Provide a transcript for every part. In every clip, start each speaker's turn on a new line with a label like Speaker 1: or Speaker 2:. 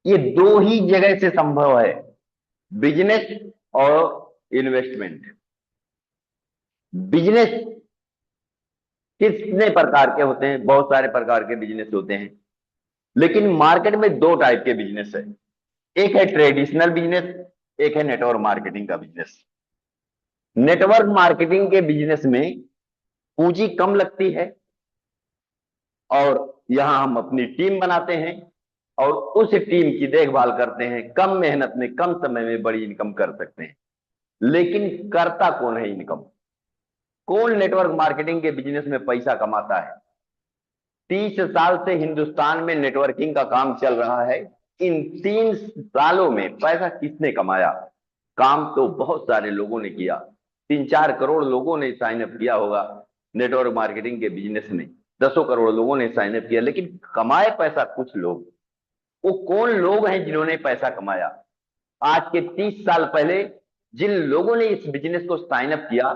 Speaker 1: ये दो ही जगह से संभव है, बिजनेस और इन्वेस्टमेंट। बिजनेस कितने प्रकार के होते हैं? बहुत सारे प्रकार के बिजनेस होते हैं, लेकिन मार्केट में दो टाइप के बिजनेस है। एक है ट्रेडिशनल बिजनेस, एक है नेटवर्क मार्केटिंग का बिजनेस। नेटवर्क मार्केटिंग के बिजनेस में पूंजी कम लगती है, और यहां हम अपनी टीम बनाते हैं और उस टीम की देखभाल करते हैं। कम मेहनत में कम समय में बड़ी इनकम कर सकते हैं। लेकिन करता कौन है इनकम? कौन नेटवर्क मार्केटिंग के बिजनेस में पैसा कमाता है? 30 साल से हिंदुस्तान में नेटवर्किंग का काम चल रहा है। इन 3 सालों में पैसा किसने कमाया? काम तो बहुत सारे लोगों ने किया। 3-4 करोड़ लोगों ने साइन अप किया होगा नेटवर्क मार्केटिंग के बिजनेस में। 10 करोड़ लोगों ने साइन अप किया, लेकिन कमाए पैसा कुछ लोग। वो कौन लोग हैं जिन्होंने पैसा कमाया? आज के 30 साल पहले जिन लोगों ने इस बिजनेस को साइन अप किया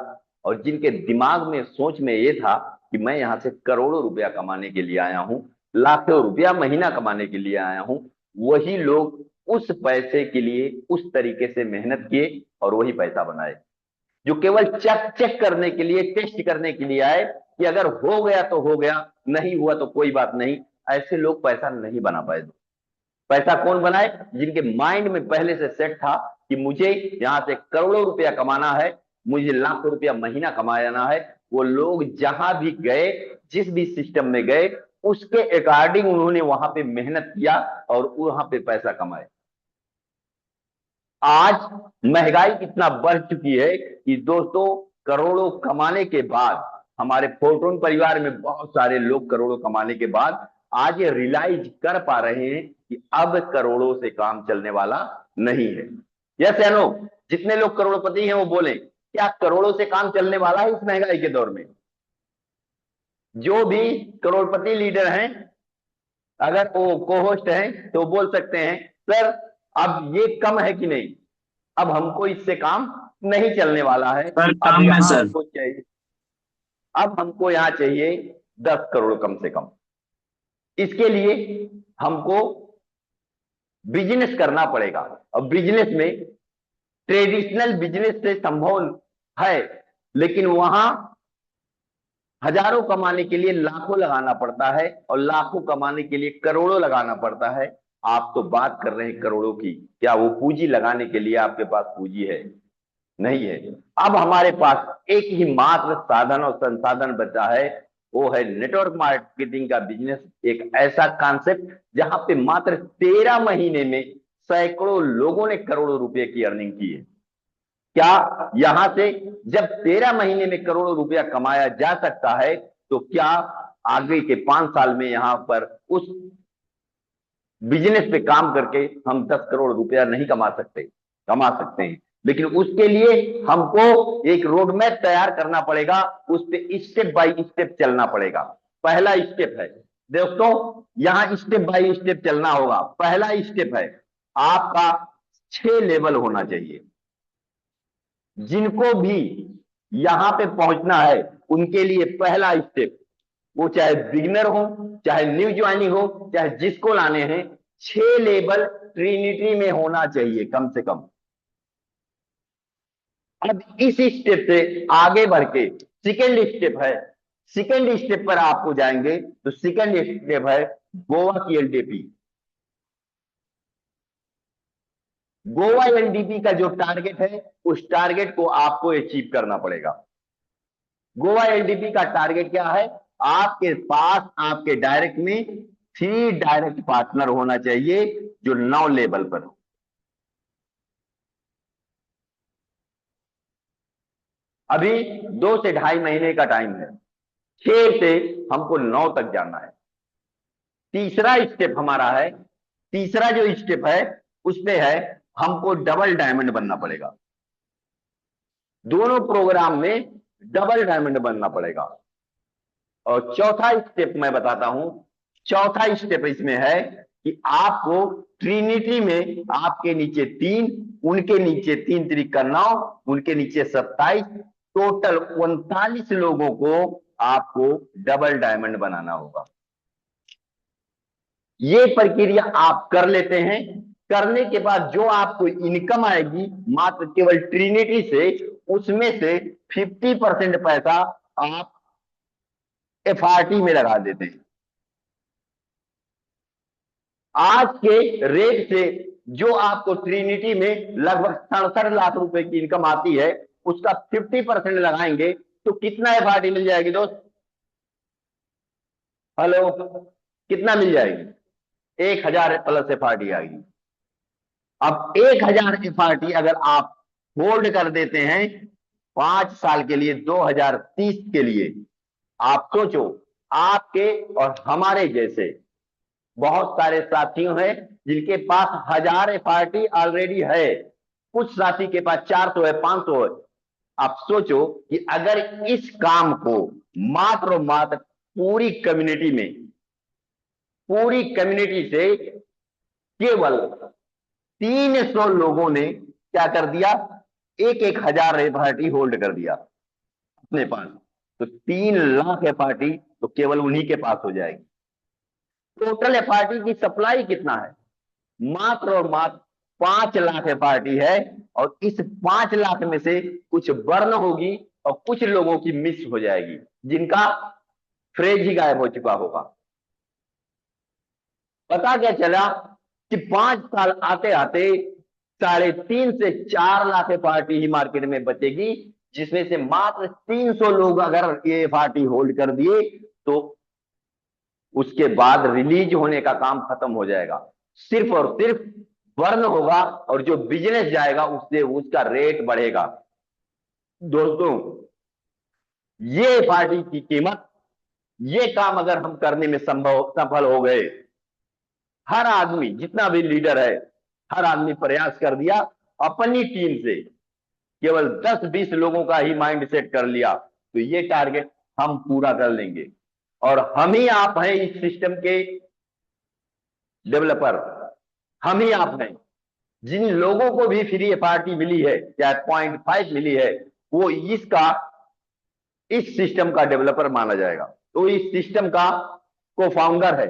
Speaker 1: और जिनके दिमाग में सोच में ये था कि मैं यहां से करोड़ों रुपया कमाने के लिए आया हूं, लाखों रुपया महीना कमाने के लिए आया हूं, वही लोग उस पैसे के लिए उस तरीके से मेहनत किए और वही पैसा बनाए। जो केवल चेक चेक करने के लिए, टेस्ट करने के लिए आए कि अगर हो गया तो हो गया, नहीं हुआ तो कोई बात नहीं, ऐसे लोग पैसा नहीं बना पाए। पैसा कौन बनाए? जिनके माइंड में पहले से सेट था कि मुझे यहां से करोड़ों रुपया कमाना है, मुझे लाखों रुपया महीना कमाना है। वो लोग जहां भी गए, जिस भी सिस्टम में गए, उसके अकॉर्डिंग उन्होंने वहां पे मेहनत किया और वहां पे पैसा कमाए। आज महंगाई इतना बढ़ चुकी है कि दोस्तों, करोड़ों कमाने के बाद, हमारे फोर्टून परिवार में बहुत सारे लोग करोड़ों कमाने के बाद आज ये रियलाइज कर पा रहे हैं कि अब करोड़ों से काम चलने वाला नहीं है। यस या नो? जितने लोग करोड़पति हैं वो बोले, क्या करोड़ों से काम चलने वाला है इस महंगाई के दौर में? जो भी करोड़पति लीडर हैं, अगर वो को होस्ट हैं तो बोल सकते हैं, सर अब ये कम है कि नहीं? अब हमको इससे काम नहीं चलने वाला है।
Speaker 2: सर
Speaker 1: अब
Speaker 2: काम है
Speaker 1: यहां
Speaker 2: सर।
Speaker 1: हमको चाहिए, अब हमको यहां चाहिए 10 करोड़ कम से कम। इसके लिए हमको बिजनेस करना पड़ेगा। और बिजनेस में ट्रेडिशनल बिजनेस से संभव है, लेकिन वहां हजारों कमाने के लिए लाखों लगाना पड़ता है, और लाखों कमाने के लिए करोड़ों लगाना पड़ता है। आप तो बात कर रहे हैं करोड़ों की, क्या वो पूंजी लगाने के लिए आपके पास पूंजी है? नहीं है। अब हमारे पास एक ही मात्र साधन और संसाधन बचा है, वो है नेटवर्क मार्केटिंग का बिजनेस। एक ऐसा कॉन्सेप्ट जहां पे मात्र 13 महीने में सैकड़ों लोगों ने करोड़ों रुपए की अर्निंग की है। क्या यहां से जब 13 महीने में करोड़ों रुपया कमाया जा सकता है, तो क्या आगे के 5 साल में यहां पर उस बिजनेस पे काम करके हम 10 करोड़ रुपया नहीं कमा सकते? कमा सकते हैं, लेकिन उसके लिए हमको एक रोड मैप तैयार करना पड़ेगा। उस पे स्टेप बाय स्टेप चलना पड़ेगा। पहला स्टेप है दोस्तों, यहां स्टेप बाय स्टेप चलना होगा। पहला स्टेप है आपका 6 लेवल होना चाहिए। जिनको भी यहां पे पहुंचना है उनके लिए पहला स्टेप, वो चाहे बिगिनर हो, चाहे न्यू ज्वाइनिंग हो, चाहे जिसको लाने हैं, 6 लेवल ट्रिनिटी में होना चाहिए कम से कम। अब इस स्टेप से आगे बढ़ के सेकेंड स्टेप है। सेकेंड स्टेप पर आपको जाएंगे तो सेकेंड स्टेप है गोवा की एलडीपी। गोवा एलडीपी का जो टारगेट है, उस टारगेट को आपको अचीव करना पड़ेगा। गोवा एलडीपी का टारगेट क्या है? आपके पास आपके डायरेक्ट में 3 डायरेक्ट पार्टनर होना चाहिए जो 9 लेवल पर हो। अभी 2 से ढाई महीने का टाइम है, 6 से हमको 9 तक जाना है। तीसरा स्टेप हमारा है, तीसरा जो स्टेप है उसमें है हमको डबल डायमंड बनना पड़ेगा। दोनों प्रोग्राम में डबल डायमंड बनना पड़ेगा। और चौथा स्टेप मैं बताता हूं। चौथा स्टेप इसमें है कि आपको ट्रिनिटी में आपके नीचे 3, उनके नीचे 3 3 9, उनके नीचे 27, टोटल 39 लोगों को आपको डबल डायमंड बनाना होगा। ये प्रक्रिया आप कर लेते हैं। करने के बाद जो आपको इनकम आएगी मात्र केवल ट्रिनिटी से, उसमें से 50% पैसा आप एफआरटी में लगा देते हैं। आज के रेट से जो आपको ट्रिनिटी में लगभग 67 लाख रुपए की इनकम आती है, उसका 50% लगाएंगे तो कितना एफआरटी मिल जाएगी दोस्त? हेलो, कितना मिल जाएगी? 1000 प्लस एफआरटी आएगी। अब 1000 एफआरटी अगर आप होल्ड कर देते हैं 5 साल के लिए, 2030 के लिए, आप सोचो, आपके और हमारे जैसे बहुत सारे साथियों हैं जिनके पास 1000 एफआरटी ऑलरेडी है, कुछ साथी के पास 400 है, 500 है। आप सोचो कि अगर इस काम को मात्र और मात्र पूरी कम्युनिटी से केवल 300 लोगों ने क्या कर दिया, 1000 एफआरटी होल्ड कर दिया अपने पास, तो 3 लाख एफआरटी तो केवल उन्हीं के पास हो जाएगी। टोटल एफआरटी की सप्लाई कितना है? मात्र और मात्र 5 लाख एफआरटी है, और इस 5 लाख में से कुछ बर्न होगी और कुछ लोगों की मिस हो जाएगी, जिनका फ्रेज ही गायब हो चुका होगा। पता क्या चला कि 5 साल आते आते 3.5 से 4 लाख एफआरटी ही मार्केट में बचेगी, जिसमें से मात्र 300 लोग अगर ये एफआरटी होल्ड कर दिए तो उसके बाद रिलीज होने का काम खत्म हो जाएगा। सिर्फ और सिर्फ बर्न होगा, और जो बिजनेस जाएगा उससे उसका रेट बढ़ेगा। दोस्तों, ये पार्टी की कीमत, ये काम अगर हम करने में सफल हो गए, हर आदमी जितना भी लीडर है, हर आदमी प्रयास कर दिया, अपनी टीम से केवल 10-20 लोगों का ही माइंड सेट कर लिया, तो ये टारगेट हम पूरा कर लेंगे। और हम ही आप हैं इस सिस्टम के डेवलपर, हम ही आप हैं। जिन लोगों को भी फ्री एफआरटी मिली है, चाहे 0.5 मिली है, वो इस सिस्टम का डेवलपर माना जाएगा, तो इस सिस्टम का को फाउंडर है।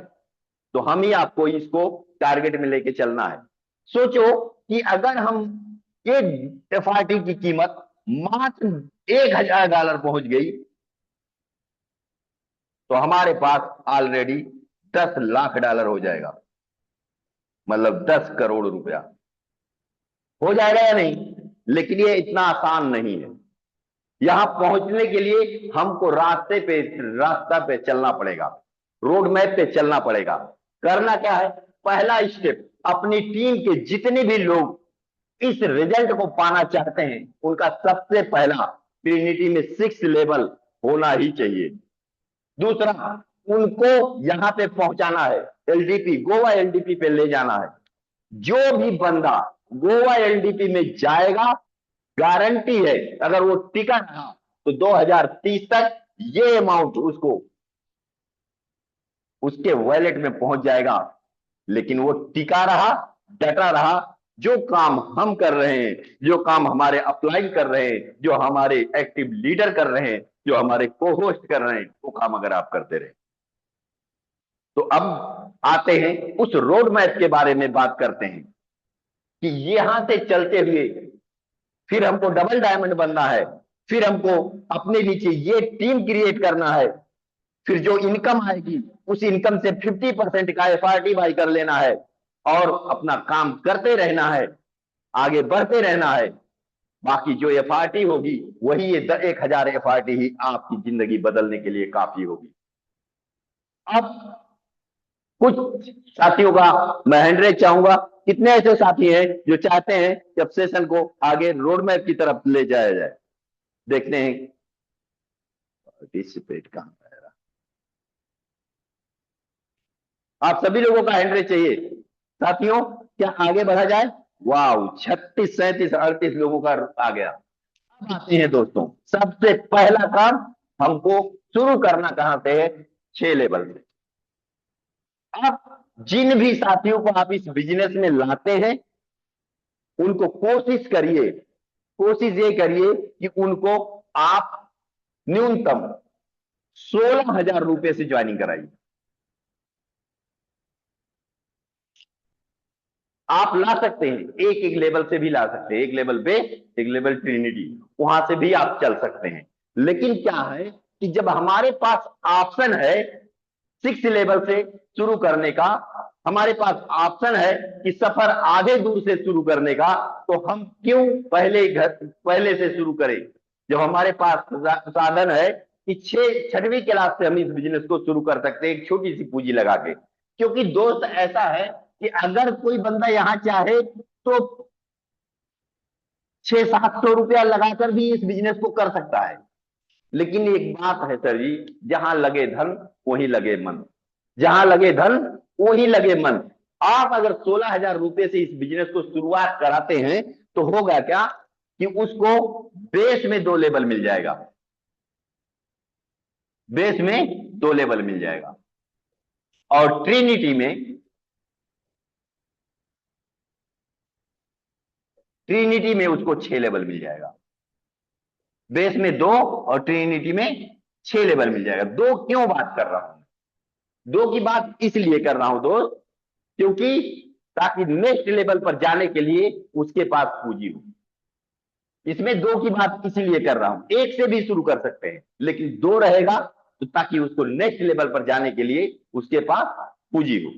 Speaker 1: तो हम ही आपको इसको टारगेट में लेके चलना है। सोचो कि अगर हम एक एफआरटी की कीमत मात्र $1000 पहुंच गई, तो हमारे पास ऑलरेडी $10 लाख हो जाएगा, मतलब 10 करोड़ रुपया हो जाएगा या नहीं? लेकिन ये इतना आसान नहीं है। यहां पहुंचने के लिए हमको रास्ता पे चलना पड़ेगा, रोड मैप पे चलना पड़ेगा। करना क्या है? पहला स्टेप, अपनी टीम के जितने भी लोग इस रिजल्ट को पाना चाहते हैं, उनका सबसे पहला ट्रिनिटी में 6 लेवल होना ही चाहिए। दूसरा, उनको यहां पे पहुंचाना है, एलडीपी, गोवा एलडीपी पे ले जाना है। जो भी बंदा गोवा एलडीपी में जाएगा, गारंटी है अगर वो टिका रहा तो 2030 तक ये अमाउंट उसके वॉलेट में पहुंच जाएगा। लेकिन वो टिका रहा, डटा रहा, जो काम हम कर रहे हैं, जो काम हमारे अपलाइन कर रहे हैं, जो हमारे एक्टिव लीडर कर रहे हैं, जो हमारे को होस्ट कर रहे हैं, वो काम अगर आप करते रहे। तो अब आते हैं उस रोड मैप के बारे में बात करते हैं कि यहां से चलते हुए फिर हमको डबल डायमंड बनना है, फिर हमको अपने नीचे ये टीम क्रिएट करना है, फिर जो इनकम आएगी उस इनकम से 50% का एफआरटी बाई कर लेना है, और अपना काम करते रहना है, आगे बढ़ते रहना है। बाकी जो एफआरटी होगी वही ये 1000 एफआरटी ही आपकी जिंदगी बदलने के लिए काफी होगी। अब कुछ साथियों का मैं हैंडरेज चाहूंगा। कितने ऐसे साथी हैं जो चाहते हैं कि अब सेशन को आगे रोड मैप की तरफ ले जाया जाए? देखते हैं पार्टिसिपेट कहां है। आप सभी लोगों का हैंडरेज चाहिए साथियों, क्या आगे बढ़ा जाए? वाह, 36, 37, 38 लोगों का आ गया। अब आते हैं दोस्तों, सबसे पहला काम हमको शुरू करना कहां से है? 6 लेवल से। अब जिन भी साथियों को आप इस बिजनेस में लाते हैं, उनको कोशिश ये करिए कि उनको आप न्यूनतम 16,000 रुपए से ज्वाइनिंग कराइए। आप ला सकते हैं, एक एक लेवल से भी ला सकते हैं, एक लेवल बेस, एक लेवल ट्रिनिटी, वहां से भी आप चल सकते हैं। लेकिन क्या है कि जब हमारे पास ऑप्शन है 6 लेवल से शुरू करने का, हमारे पास ऑप्शन है कि सफर आधे दूर से शुरू करने का, तो हम क्यों पहले से शुरू करें, जब हमारे पास साधन है कि 6वीं क्लास से हम इस बिजनेस को शुरू कर सकते हैं, एक छोटी सी पूंजी लगा के। क्योंकि दोस्त ऐसा है कि अगर कोई बंदा यहां चाहे तो 600-700 रुपया लगाकर भी इस बिजनेस को कर सकता है। लेकिन एक बात है सर जी, जहां लगे धन वहीं लगे मन, जहां लगे धन वहीं लगे मन। आप अगर 16,000 रुपए से इस बिजनेस को शुरुआत कराते हैं तो होगा क्या कि उसको बेस में 2 लेवल मिल जाएगा, बेस में 2 लेवल मिल जाएगा, और ट्रिनिटी में उसको 6 लेवल मिल जाएगा। बेस में 2 और ट्रिनिटी में 6 लेवल मिल जाएगा। 2 क्यों बात कर रहा हूं, 2 की बात इसलिए कर रहा हूं दोस्त, क्योंकि ताकि नेक्स्ट लेवल पर जाने के लिए उसके पास पूंजी हो। इसमें 2 की बात इसीलिए कर रहा हूं, एक से भी शुरू कर सकते हैं, लेकिन 2 रहेगा तो ताकि उसको नेक्स्ट लेवल पर जाने के लिए उसके पास पूंजी हो।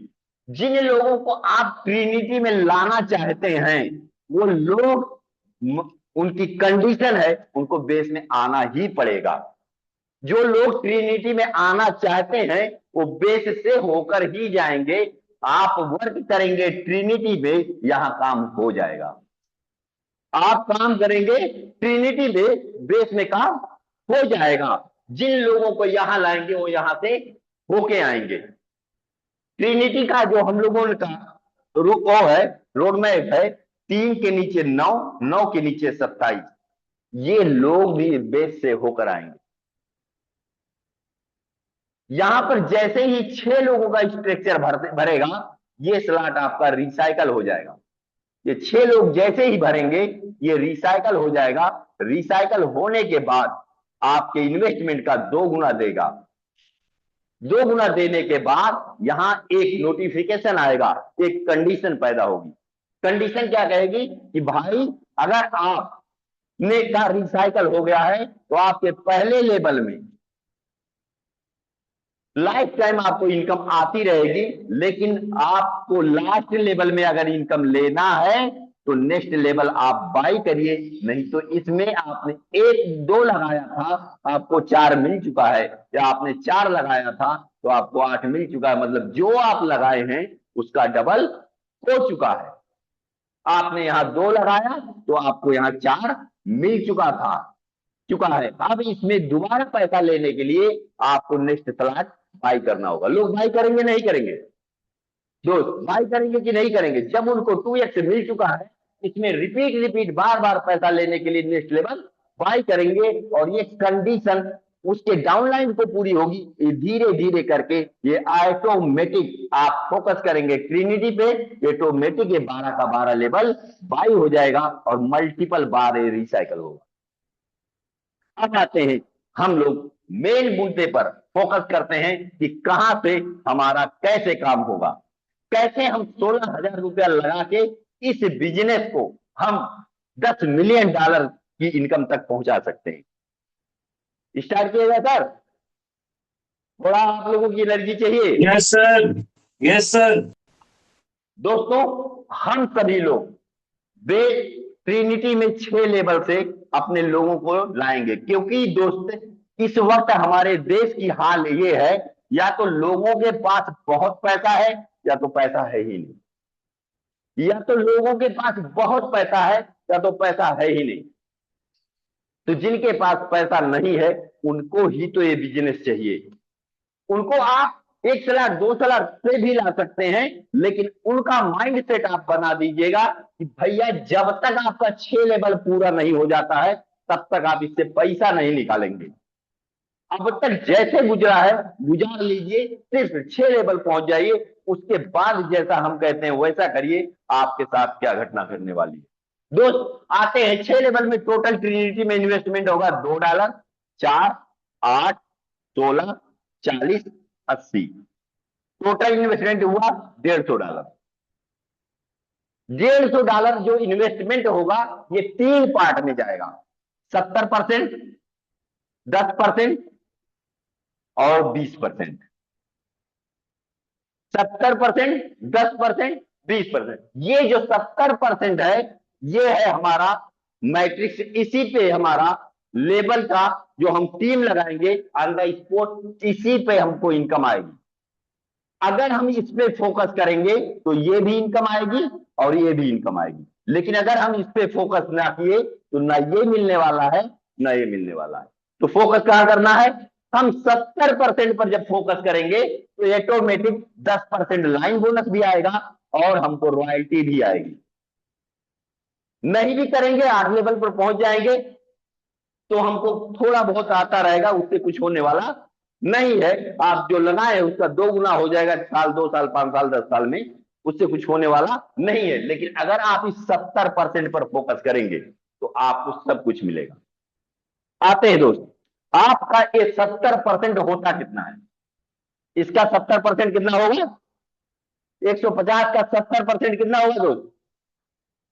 Speaker 1: जिन लोगों को आप ट्रिनिटी में लाना चाहते हैं वो लोग, उनकी कंडीशन है उनको बेस में आना ही पड़ेगा। जो लोग ट्रिनिटी में आना चाहते हैं वो बेस से होकर ही जाएंगे। आप वर्क करेंगे ट्रिनिटी में, यहां काम हो जाएगा। आप काम करेंगे ट्रिनिटी में, बेस में काम हो जाएगा। जिन लोगों को यहां लाएंगे वो यहां से होके आएंगे। ट्रिनिटी का जो हम लोगों का वो है, रोड मैप है, 3 के नीचे 9, 9 के नीचे 27, ये लोग भी बेस से होकर आएंगे। यहां पर जैसे ही 6 लोगों का स्ट्रक्चर भरेगा, ये स्लॉट आपका रिसाइकल हो जाएगा। ये 6 लोग जैसे ही भरेंगे ये रिसाइकल हो जाएगा। रिसाइकल होने के बाद आपके इन्वेस्टमेंट का 2 गुना देगा। 2 गुना देने के बाद यहां एक नोटिफिकेशन आएगा, एक कंडीशन पैदा होगी। कंडीशन क्या कहेगी कि भाई अगर आपने का रिसाइकल हो गया है तो आपके पहले लेवल में लाइफ टाइम आपको इनकम आती रहेगी, लेकिन आपको लास्ट लेवल में अगर इनकम लेना है तो नेक्स्ट लेवल आप बाई करिए। नहीं तो इसमें आपने 1-2 लगाया था, आपको 4 मिल चुका है, या आपने 4 लगाया था तो आपको 8 मिल चुका है। मतलब जो आप लगाए हैं उसका डबल हो चुका है। आपने यहां 2 लगाया तो आपको यहां 4 मिल चुका है। अब इसमें दोबारा पैसा लेने के लिए आपको नेक्स्ट स्लॉट बाई करना होगा। लोग बाई करेंगे नहीं करेंगे दोस्त, बाई करेंगे कि नहीं करेंगे? जब उनको 2x मिल चुका है, इसमें रिपीट रिपीट बार बार पैसा लेने के लिए नेक्स्ट लेवल बाई करेंगे, और ये कंडीशन उसके डाउनलाइन पे पूरी होगी। ये धीरे धीरे करके ये ऑटोमेटिक आप फोकस करेंगे ट्रिनिटी पे, ऑटोमेटिक ये 12 का 12 लेवल बाई हो जाएगा और मल्टीपल बार ये रिसाइकल होगा। अब आते हैं हम लोग मेन मुद्दे पर, फोकस करते हैं कि कहां से हमारा कैसे काम होगा, कैसे हम 16,000 रुपया लगा के इस बिजनेस को हम $10 मिलियन की इनकम तक पहुंचा सकते हैं। स्टार्ट किएगा सर, थोड़ा आप लोगों की एनर्जी चाहिए।
Speaker 2: Yes sir, yes sir.
Speaker 1: दोस्तों हम सभी लोग वे ट्रिनिटी में 6 लेवल से अपने लोगों को लाएंगे, क्योंकि दोस्त इस वक्त हमारे देश की हाल ये है, या तो लोगों के पास बहुत पैसा है या तो पैसा है ही नहीं, या तो लोगों के पास बहुत पैसा है या तो पैसा है ही नहीं। तो जिनके पास पैसा नहीं है उनको ही तो ये बिजनेस चाहिए। उनको आप 1 सलाह 2 सलाह से भी ला सकते हैं, लेकिन उनका माइंड सेट आप बना दीजिएगा कि भैया जब तक आपका 6 लेवल पूरा नहीं हो जाता है तब तक आप इससे पैसा नहीं निकालेंगे। अब तक जैसे गुजरा है गुजार लीजिए, सिर्फ 6 लेवल पहुंच जाइए, उसके बाद जैसा हम कहते हैं वैसा करिए। आपके साथ क्या घटना करने वाली है दोस्त, आते हैं 6 लेवल में। टोटल ट्रिनिटी में इन्वेस्टमेंट होगा $2, 4, 8, 16, 40, 80। टोटल इन्वेस्टमेंट हुआ $150। $150 जो इन्वेस्टमेंट होगा ये 3 पार्ट में जाएगा, 70%, 10% और 20%। 70%, 10%, 20%। ये जो 70% है ये है हमारा मैट्रिक्स। इसी पे हमारा लेवल का जो हम टीम लगाएंगे ऑन द स्पॉट, इसी पे हमको इनकम आएगी। अगर हम इस पे फोकस करेंगे तो ये भी इनकम आएगी और ये भी इनकम आएगी, लेकिन अगर हम इस पे फोकस ना किए तो ना ये मिलने वाला है ना ये मिलने वाला है। तो फोकस कहां करना है? हम 70% पर जब फोकस करेंगे तो ऑटोमेटिक 10% लाइन बोनस भी आएगा और हमको रॉयल्टी भी आएगी। नहीं भी करेंगे, 8 लेवल पर पहुंच जाएंगे तो हमको थोड़ा बहुत आता रहेगा, उससे कुछ होने वाला नहीं है। आप जो लगाए उसका 2 गुना हो जाएगा, साल, 2 साल, 5 साल, 10 साल में, उससे कुछ होने वाला नहीं है। लेकिन अगर आप इस 70% पर फोकस करेंगे तो आपको सब कुछ मिलेगा। आते हैं दोस्त, आपका ये 70% होता कितना है? इसका 70% कितना होगा? 150 का 70% कितना होगा दोस्त?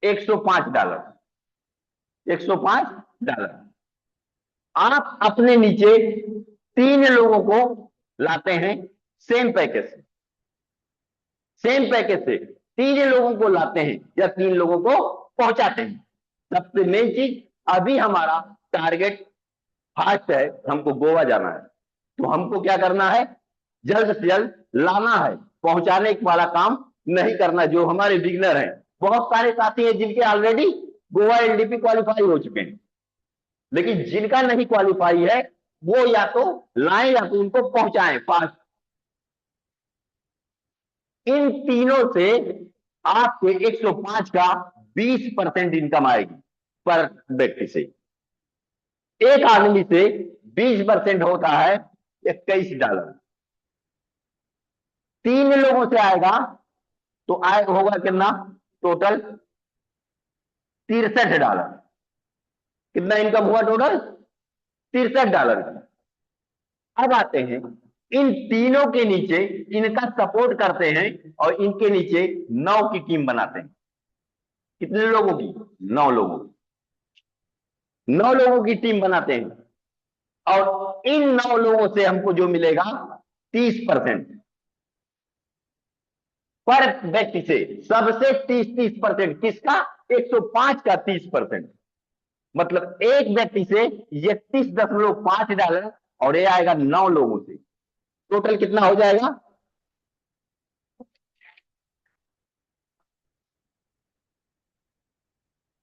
Speaker 1: $105। $105। आप अपने नीचे 3 लोगों को लाते हैं सेम पैकेज से, सेम पैकेज से 3 लोगों को लाते हैं या 3 लोगों को पहुंचाते हैं। सबसे मेन चीज, अभी हमारा टारगेट फास्ट है, हमको गोवा जाना है, तो हमको क्या करना है? जल्द से जल्द लाना है, पहुंचाने वाला काम नहीं करना। जो हमारे बिगनर हैं, बहुत सारे साथी हैं जिनके ऑलरेडी गोवा एलडीपी क्वालिफाई हो चुके हैं, लेकिन जिनका नहीं क्वालिफाई है वो या तो लाएं या तो उनको पहुंचाएं फास्ट। इन तीनों से आपके 105 का 20% इनकम आएगी पर व्यक्ति से। एक आदमी से 20% होता है $21। 3 लोगों से आएगा तो आय होगा कितना? टोटल $63। कितना इनकम हुआ टोटल? $63। अब आते हैं इन तीनों के नीचे, इनका सपोर्ट करते हैं और इनके नीचे 9 की टीम बनाते हैं। कितने लोगों की? 9 लोगों की। 9 लोगों की टीम बनाते हैं और इन 9 लोगों से हमको जो मिलेगा 30% पर व्यक्ति से, सबसे 30%। किसका? 105 का 30%। मतलब एक व्यक्ति से $31.5 और ये आएगा 9 लोगों से। टोटल कितना हो जाएगा?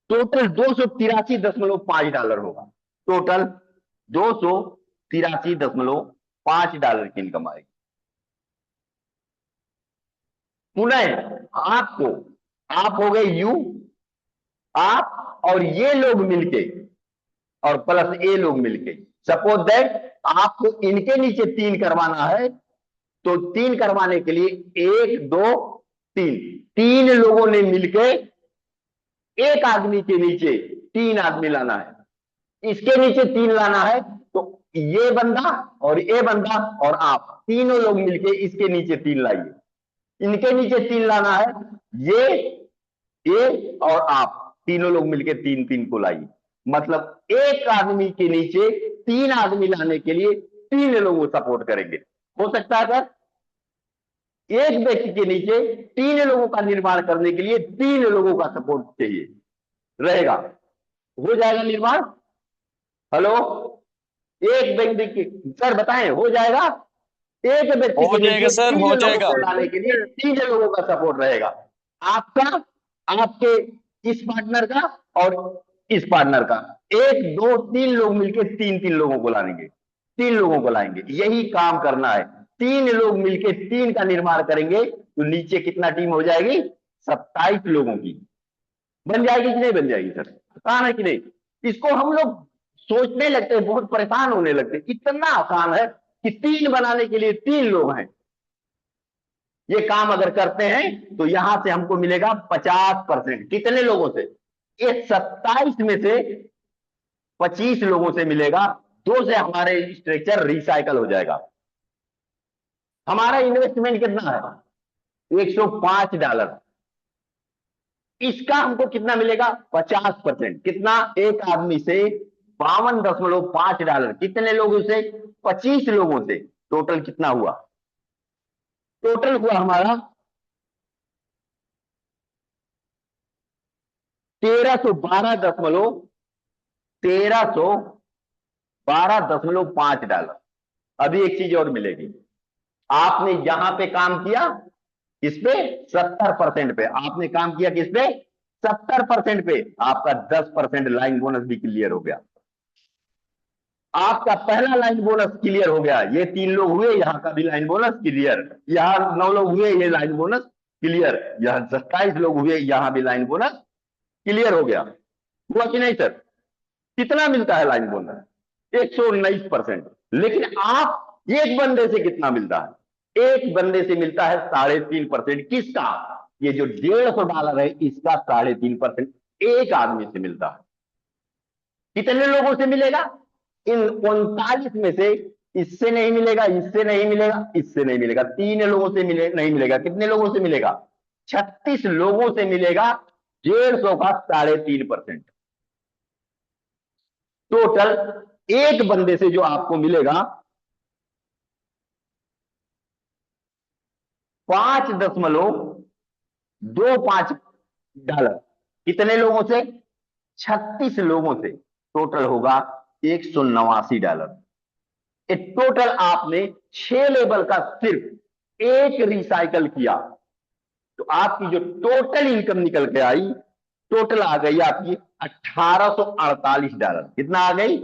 Speaker 1: टोटल $283.5 होगा। टोटल $283.5 की इनकम आएगी। पुनः आपको, आप हो गए यू, आप और ये लोग मिलके और प्लस ए लोग मिलके, सपोज दैट आपको इनके नीचे 3 करवाना है, तो 3 करवाने के लिए 1, 2, 3 लोगों ने मिलके एक आदमी के नीचे 3 आदमी लाना है, इसके नीचे 3 लाना है, तो ये बंदा और ये बंदा और आप तीनों लोग मिलके इसके नीचे 3 लाइए। इनके नीचे 3 लाना है, ये और आप तीनों लोग मिलके 3 को लाइए। मतलब एक आदमी के नीचे 3 आदमी लाने के लिए 3 लोगों को सपोर्ट करेंगे। हो सकता है सर? एक व्यक्ति के नीचे 3 लोगों का निर्माण करने के लिए 3 लोगों का सपोर्ट चाहिए रहेगा। हो जाएगा निर्माण? हेलो, एक व्यक्ति के, सर बताएं, हो जाएगा? एक व्यक्ति
Speaker 2: हो
Speaker 1: के
Speaker 2: जाएगा
Speaker 1: नीचे
Speaker 2: सर,
Speaker 1: 3
Speaker 2: हो
Speaker 1: लोगों
Speaker 2: जाएगा।
Speaker 1: को लाने के लिए 3 लोगों का सपोर्ट रहेगा। आपका, आपके इस पार्टनर का और इस पार्टनर का, 1, 2, 3 लोग मिलकर 3 लोगों को लाएंगे, 3 लोगों को लाएंगे। यही काम करना है। 3 लोग मिलकर 3 का निर्माण करेंगे तो नीचे कितना टीम हो जाएगी? 27 लोगों की बन जाएगी कि नहीं बन जाएगी सर? आसान है कि नहीं? इसको हम लोग सोचने लगते हैं, बहुत परेशान होने लगते हैं। इतना आसान है कि 3 बनाने के लिए 3 लोग हैं। ये काम अगर करते हैं तो यहां से हमको मिलेगा 50%। कितने लोगों से? ये 27 में से 25 लोगों से मिलेगा। 2 से हमारे स्ट्रक्चर रिसाइकल हो जाएगा। हमारा इन्वेस्टमेंट कितना है? $105। इसका हमको कितना मिलेगा? 50%। कितना? एक आदमी से $52.5। कितने लोगों से? 25 लोगों से। टोटल कितना हुआ? टोटल हुआ हमारा 1312.5 $। अभी एक चीज और मिलेगी। आपने यहां पे काम किया किस पे? 70% पे। आपने काम किया किस पे? 70% पे। आपका 10% लाइन बोनस भी क्लियर हो गया। आपका पहला लाइन बोनस क्लियर हो गया। ये 3 लोग हुए, यहां का भी लाइन बोनस क्लियर। यहां 9 लोग हुए, ये लाइन बोनस क्लियर। यहां 27 लोग हुए, यहां भी लाइन बोनस क्लियर हो गया। हुआ कि नहीं सर? कितना मिलता है लाइन बोनस? 119%। लेकिन आप एक बंदे से कितना मिलता है? एक बंदे से मिलता है 3.5%। किसका? ये जो $150 है, इसका 3.5% एक आदमी से मिलता है। कितने लोगों से मिलेगा? इन 39 में से। इससे नहीं मिलेगा, इससे नहीं मिलेगा, इससे नहीं मिलेगा। 3 लोगों से नहीं मिलेगा। कितने लोगों से मिलेगा? 36 लोगों से मिलेगा 150 का 3.5%। टोटल एक बंदे से जो आपको मिलेगा $5.25। कितने लोगों से? 36 लोगों से। टोटल होगा $189। ये टोटल आपने 6 लेवल का सिर्फ एक रिसाइकल किया, तो आपकी जो टोटल इनकम निकल के आई, टोटल आ गई आपकी $1848। कितना आ गई?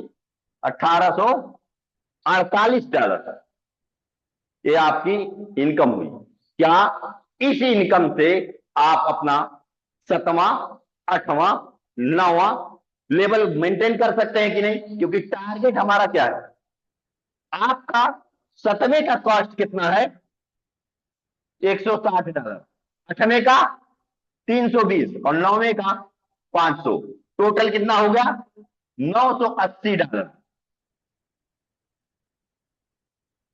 Speaker 1: $1848। ये आपकी इनकम हुई। क्या इस इनकम से आप अपना 7वां, 8वां, 9वां लेवल मेंटेन कर सकते हैं कि नहीं? क्योंकि टारगेट हमारा क्या है? आपका 7वें का कॉस्ट कितना है? $160। 8वें का 320 और 9वें का 500। टोटल कितना हो गया? $980।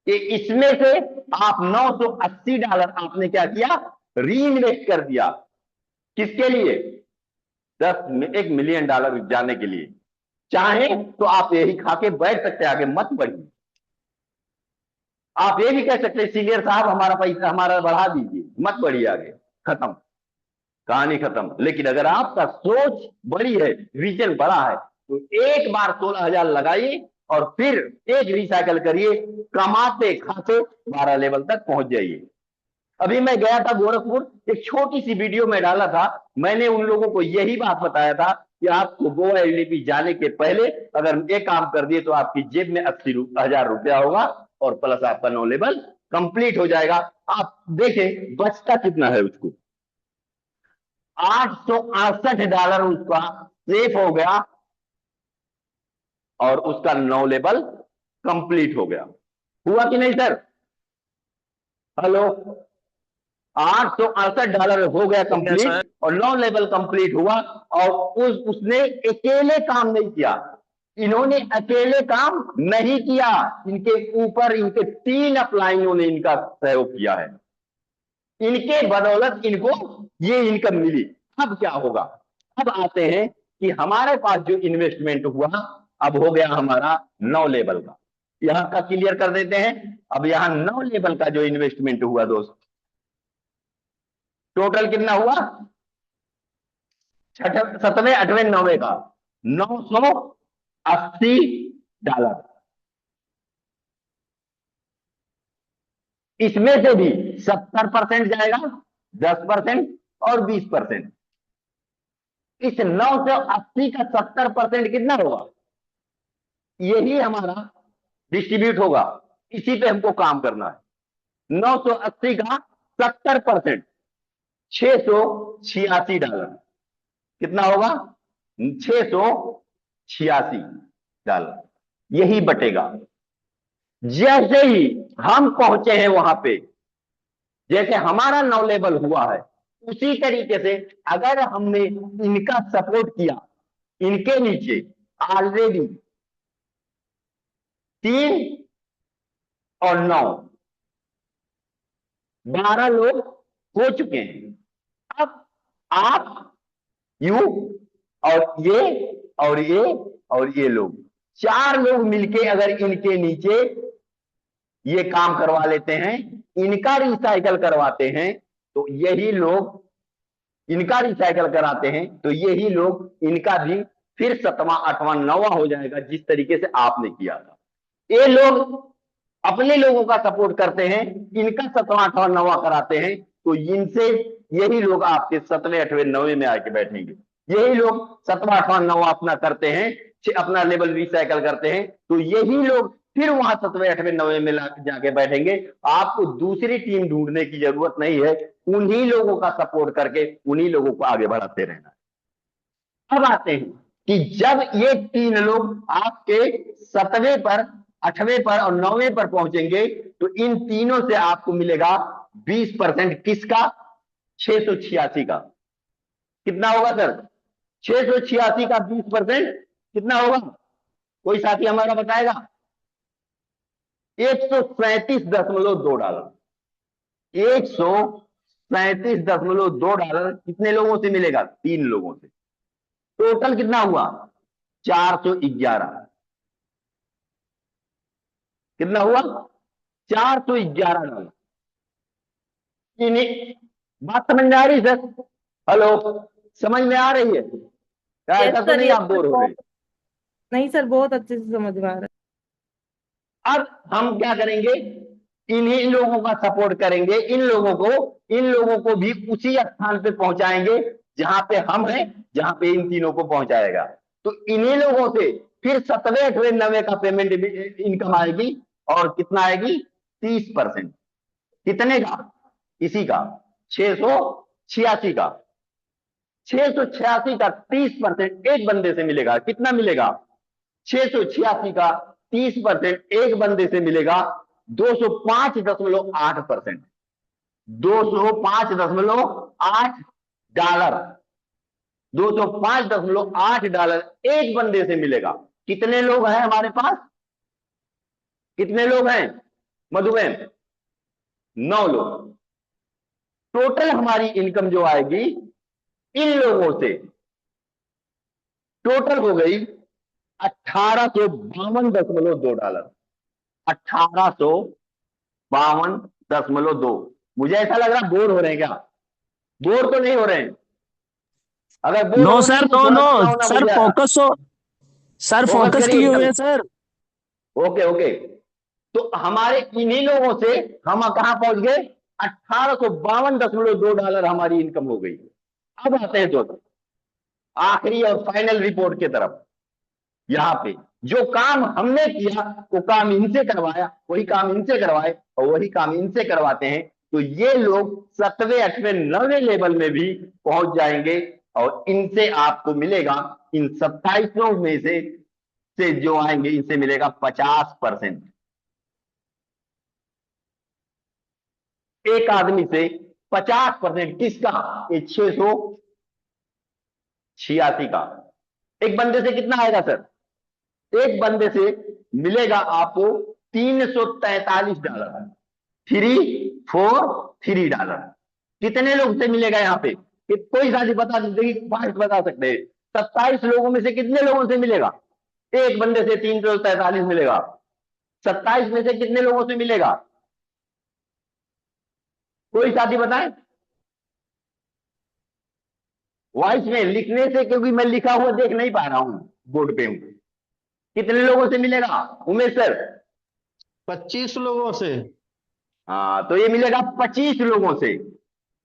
Speaker 1: कि इसमें से आप $980 आपने क्या किया? री इन्वेस्ट कर दिया। किसके लिए? 1 मिलियन डॉलर जाने के लिए। चाहे तो आप यही खा के बैठ सकते हैं, आगे मत बढ़िए। आप ये भी कह सकते हैं सीनियर साहब हमारा पैसा हमारा बढ़ा दीजिए, मत बढ़िए आगे। खत्म, कहानी खत्म। लेकिन अगर आपका सोच बड़ी है, विजन बड़ा है, तो एक बार 16,000 लगाइए और फिर एक रिसाइकल करिए, कमाते खाते 12 लेवल तक पहुंच जाइए। अभी मैं गया था गोरखपुर, एक छोटी सी वीडियो में डाला था। मैंने उन लोगों को यही बात बताया था कि आपको गोवा एलडीपी जाने के पहले अगर ये काम कर दिए तो आपकी जेब में 80,000 रुपया होगा और प्लस आपका 9 लेवल कंप्लीट हो जाएगा। आप देखें बचता कितना है उसको। $868 उसका सेफ हो गया और उसका 9 लेवल कंप्लीट हो गया। हुआ कि नहीं सर? हेलो? $868 हो गया कंप्लीट और 9 लेवल कंप्लीट हुआ। और उसने अकेले काम नहीं किया। इन्होंने अकेले काम नहीं किया, इनके ऊपर इनके 3 अपलाइनों ने इनका सहयोग किया है। इनके बदौलत इनको ये इनकम मिली। अब क्या होगा? अब आते हैं कि हमारे पास जो इन्वेस्टमेंट हुआ, अब हो गया हमारा 9 लेवल का। यहां का क्लियर कर देते हैं। अब यहां 9 लेवल का जो इन्वेस्टमेंट हुआ दोस्त, टोटल कितना हुआ? 7वें, 8वें, 9वें का $980। इसमें से भी 70% जाएगा, 10% और 20%। इस 980 का 70% कितना होगा? यही हमारा डिस्ट्रीब्यूट होगा। इसी पे हमको काम करना है। 980 का 70% $686। कितना होगा? $686। यही बटेगा। जैसे ही हम पहुंचे हैं वहां पे, जैसे हमारा 9 लेवल हुआ है, उसी तरीके से अगर हमने इनका सपोर्ट किया, इनके नीचे ऑलरेडी 3 और 9 12 लोग हो चुके हैं। अब आप यू और ये लोग, 4 लोग मिलके अगर इनके नीचे ये काम करवा लेते हैं, इनका रिसाइकल करवाते हैं, तो यही लोग इनका रिसाइकल कराते हैं, तो यही लोग इनका भी फिर 7वां 8वां 9वां हो जाएगा, जिस तरीके से आपने किया था। ये लोग अपने लोगों का सपोर्ट करते हैं, इनका 7वां 8वां 9वां कराते हैं, तो इनसे यही लोग आपके 7वें 8वें 9वें में आके बैठेंगे। यही लोग 7वां 8वां 9वां अपना करते हैं, अपना लेवल रिसाइकल करते हैं, तो यही लोग फिर वहां 7वें 8वें 9वें में जाके बैठेंगे। आपको दूसरी टीम ढूंढने की जरूरत नहीं है, उन्हीं लोगों का सपोर्ट करके उन्हीं लोगों को आगे बढ़ाते रहना। अब आते हैं कि जब ये 3 लोग आपके 7वें पर 8वें पर और 9वें पर पहुंचेंगे, तो इन तीनों से आपको मिलेगा 20%। किसका? 686 का। कितना होगा सर? 686 का 20% कितना होगा? कोई साथी हमारा बताएगा? $137.2। $137.2 कितने लोगों से मिलेगा? 3 लोगों से। टोटल कितना हुआ? 411। कितना हुआ? $411। बात समझ में आ रही सर? हेलो, समझ में आ रही है क्या?
Speaker 3: यस
Speaker 1: ऐसा तो
Speaker 3: सर,
Speaker 1: नहीं
Speaker 3: यस
Speaker 1: आप
Speaker 3: सर,
Speaker 1: बोर हो रहे?
Speaker 3: नहीं सर, बहुत अच्छे से समझ में आ रहा
Speaker 1: अब हम क्या करेंगे? इन्हीं लोगों का सपोर्ट करेंगे, इन लोगों को भी उसी स्थान पे पहुंचाएंगे जहां पे हम हैं, जहां पे इन तीनों को पहुंचाएगा। तो इन्हीं लोगों से फिर 7वें 8वें 9वें का पेमेंट इनकम आएगी, और कितना आएगी? 30%। कितने का? इसी का 686 का। 686 का 30% एक बंदे से मिलेगा। कितना मिलेगा? 686 का 30% एक बंदे से मिलेगा 205.8%। $205.8। $205.8 एक बंदे से मिलेगा। कितने लोग हैं हमारे पास? कितने लोग हैं मधुबन? 9 लोग। टोटल हमारी इनकम जो आएगी इन लोगों से, टोटल हो गई $1852। $1852। मुझे ऐसा लग रहा बोर हो रहे हैं क्या? बोर तो नहीं हो रहे हैं? अगर बोर
Speaker 4: नो
Speaker 1: हो रहे
Speaker 4: सर,
Speaker 1: हैं तो
Speaker 4: नो
Speaker 1: थोड़ा
Speaker 4: नो
Speaker 1: बताओ ना
Speaker 4: सर,
Speaker 1: मुझे।
Speaker 4: फोकस हो सर,
Speaker 1: फोकस
Speaker 4: फोकस
Speaker 1: करिए
Speaker 4: किए हुए
Speaker 1: एकदम।
Speaker 4: हैं सर।
Speaker 1: Okay okay. तो हमारे इन्हीं लोगों से हम कहां पहुंच गए? $1852 हमारी इनकम हो गई। अब आते हैं दोस्तों आखिरी और फाइनल रिपोर्ट की तरफ। यहां पे जो काम हमने किया वो काम इनसे करवाया, वही काम इनसे करवाए और वही काम इनसे करवाते हैं, तो ये लोग 7वें 8वें 9वें लेवल में भी पहुंच जाएंगे, और इनसे आपको मिलेगा, इन 27 में से जो आएंगे इनसे मिलेगा 50%। एक आदमी से 50%। किसका? ये 686 का। एक बंदे से कितना आएगा सर? एक बंदे से मिलेगा आपको $343। $343। कितने लोग से मिलेगा यहाँ पे? कि कोई साथी बता दीजिए, फास्ट बता सकते हैं। 27 लोगों में से कितने लोगों से मिलेगा? एक बंदे से 343 मिलेगा। 27 में से कितने लोगों से मिलेगा? कोई साथी बताए? वॉइस में लिखने से, क्योंकि मैं लिखा हुआ देख नहीं पा रहा हूं, बोर्ड पे हूं। कितने लोगों से मिलेगा उमेश सर?
Speaker 5: 25 लोगों से।
Speaker 1: हाँ, तो ये मिलेगा 25 लोगों से।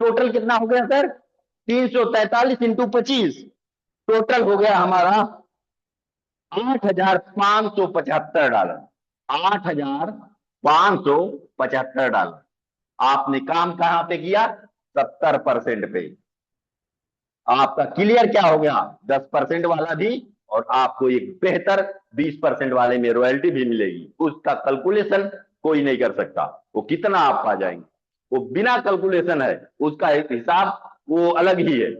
Speaker 1: टोटल कितना हो गया सर? 343 इंटू 25, टोटल हो गया हमारा $8,575। $8,575। आपने काम कहां पे किया? 70% पे। आपका क्लियर क्या हो गया? 10% वाला भी, और आपको एक बेहतर 20% वाले में रॉयल्टी भी मिलेगी। उसका कैलकुलेशन कोई नहीं कर सकता, वो कितना आप पा जाएंगे, वो बिना कैलकुलेशन है, उसका एक हिसाब वो अलग ही है।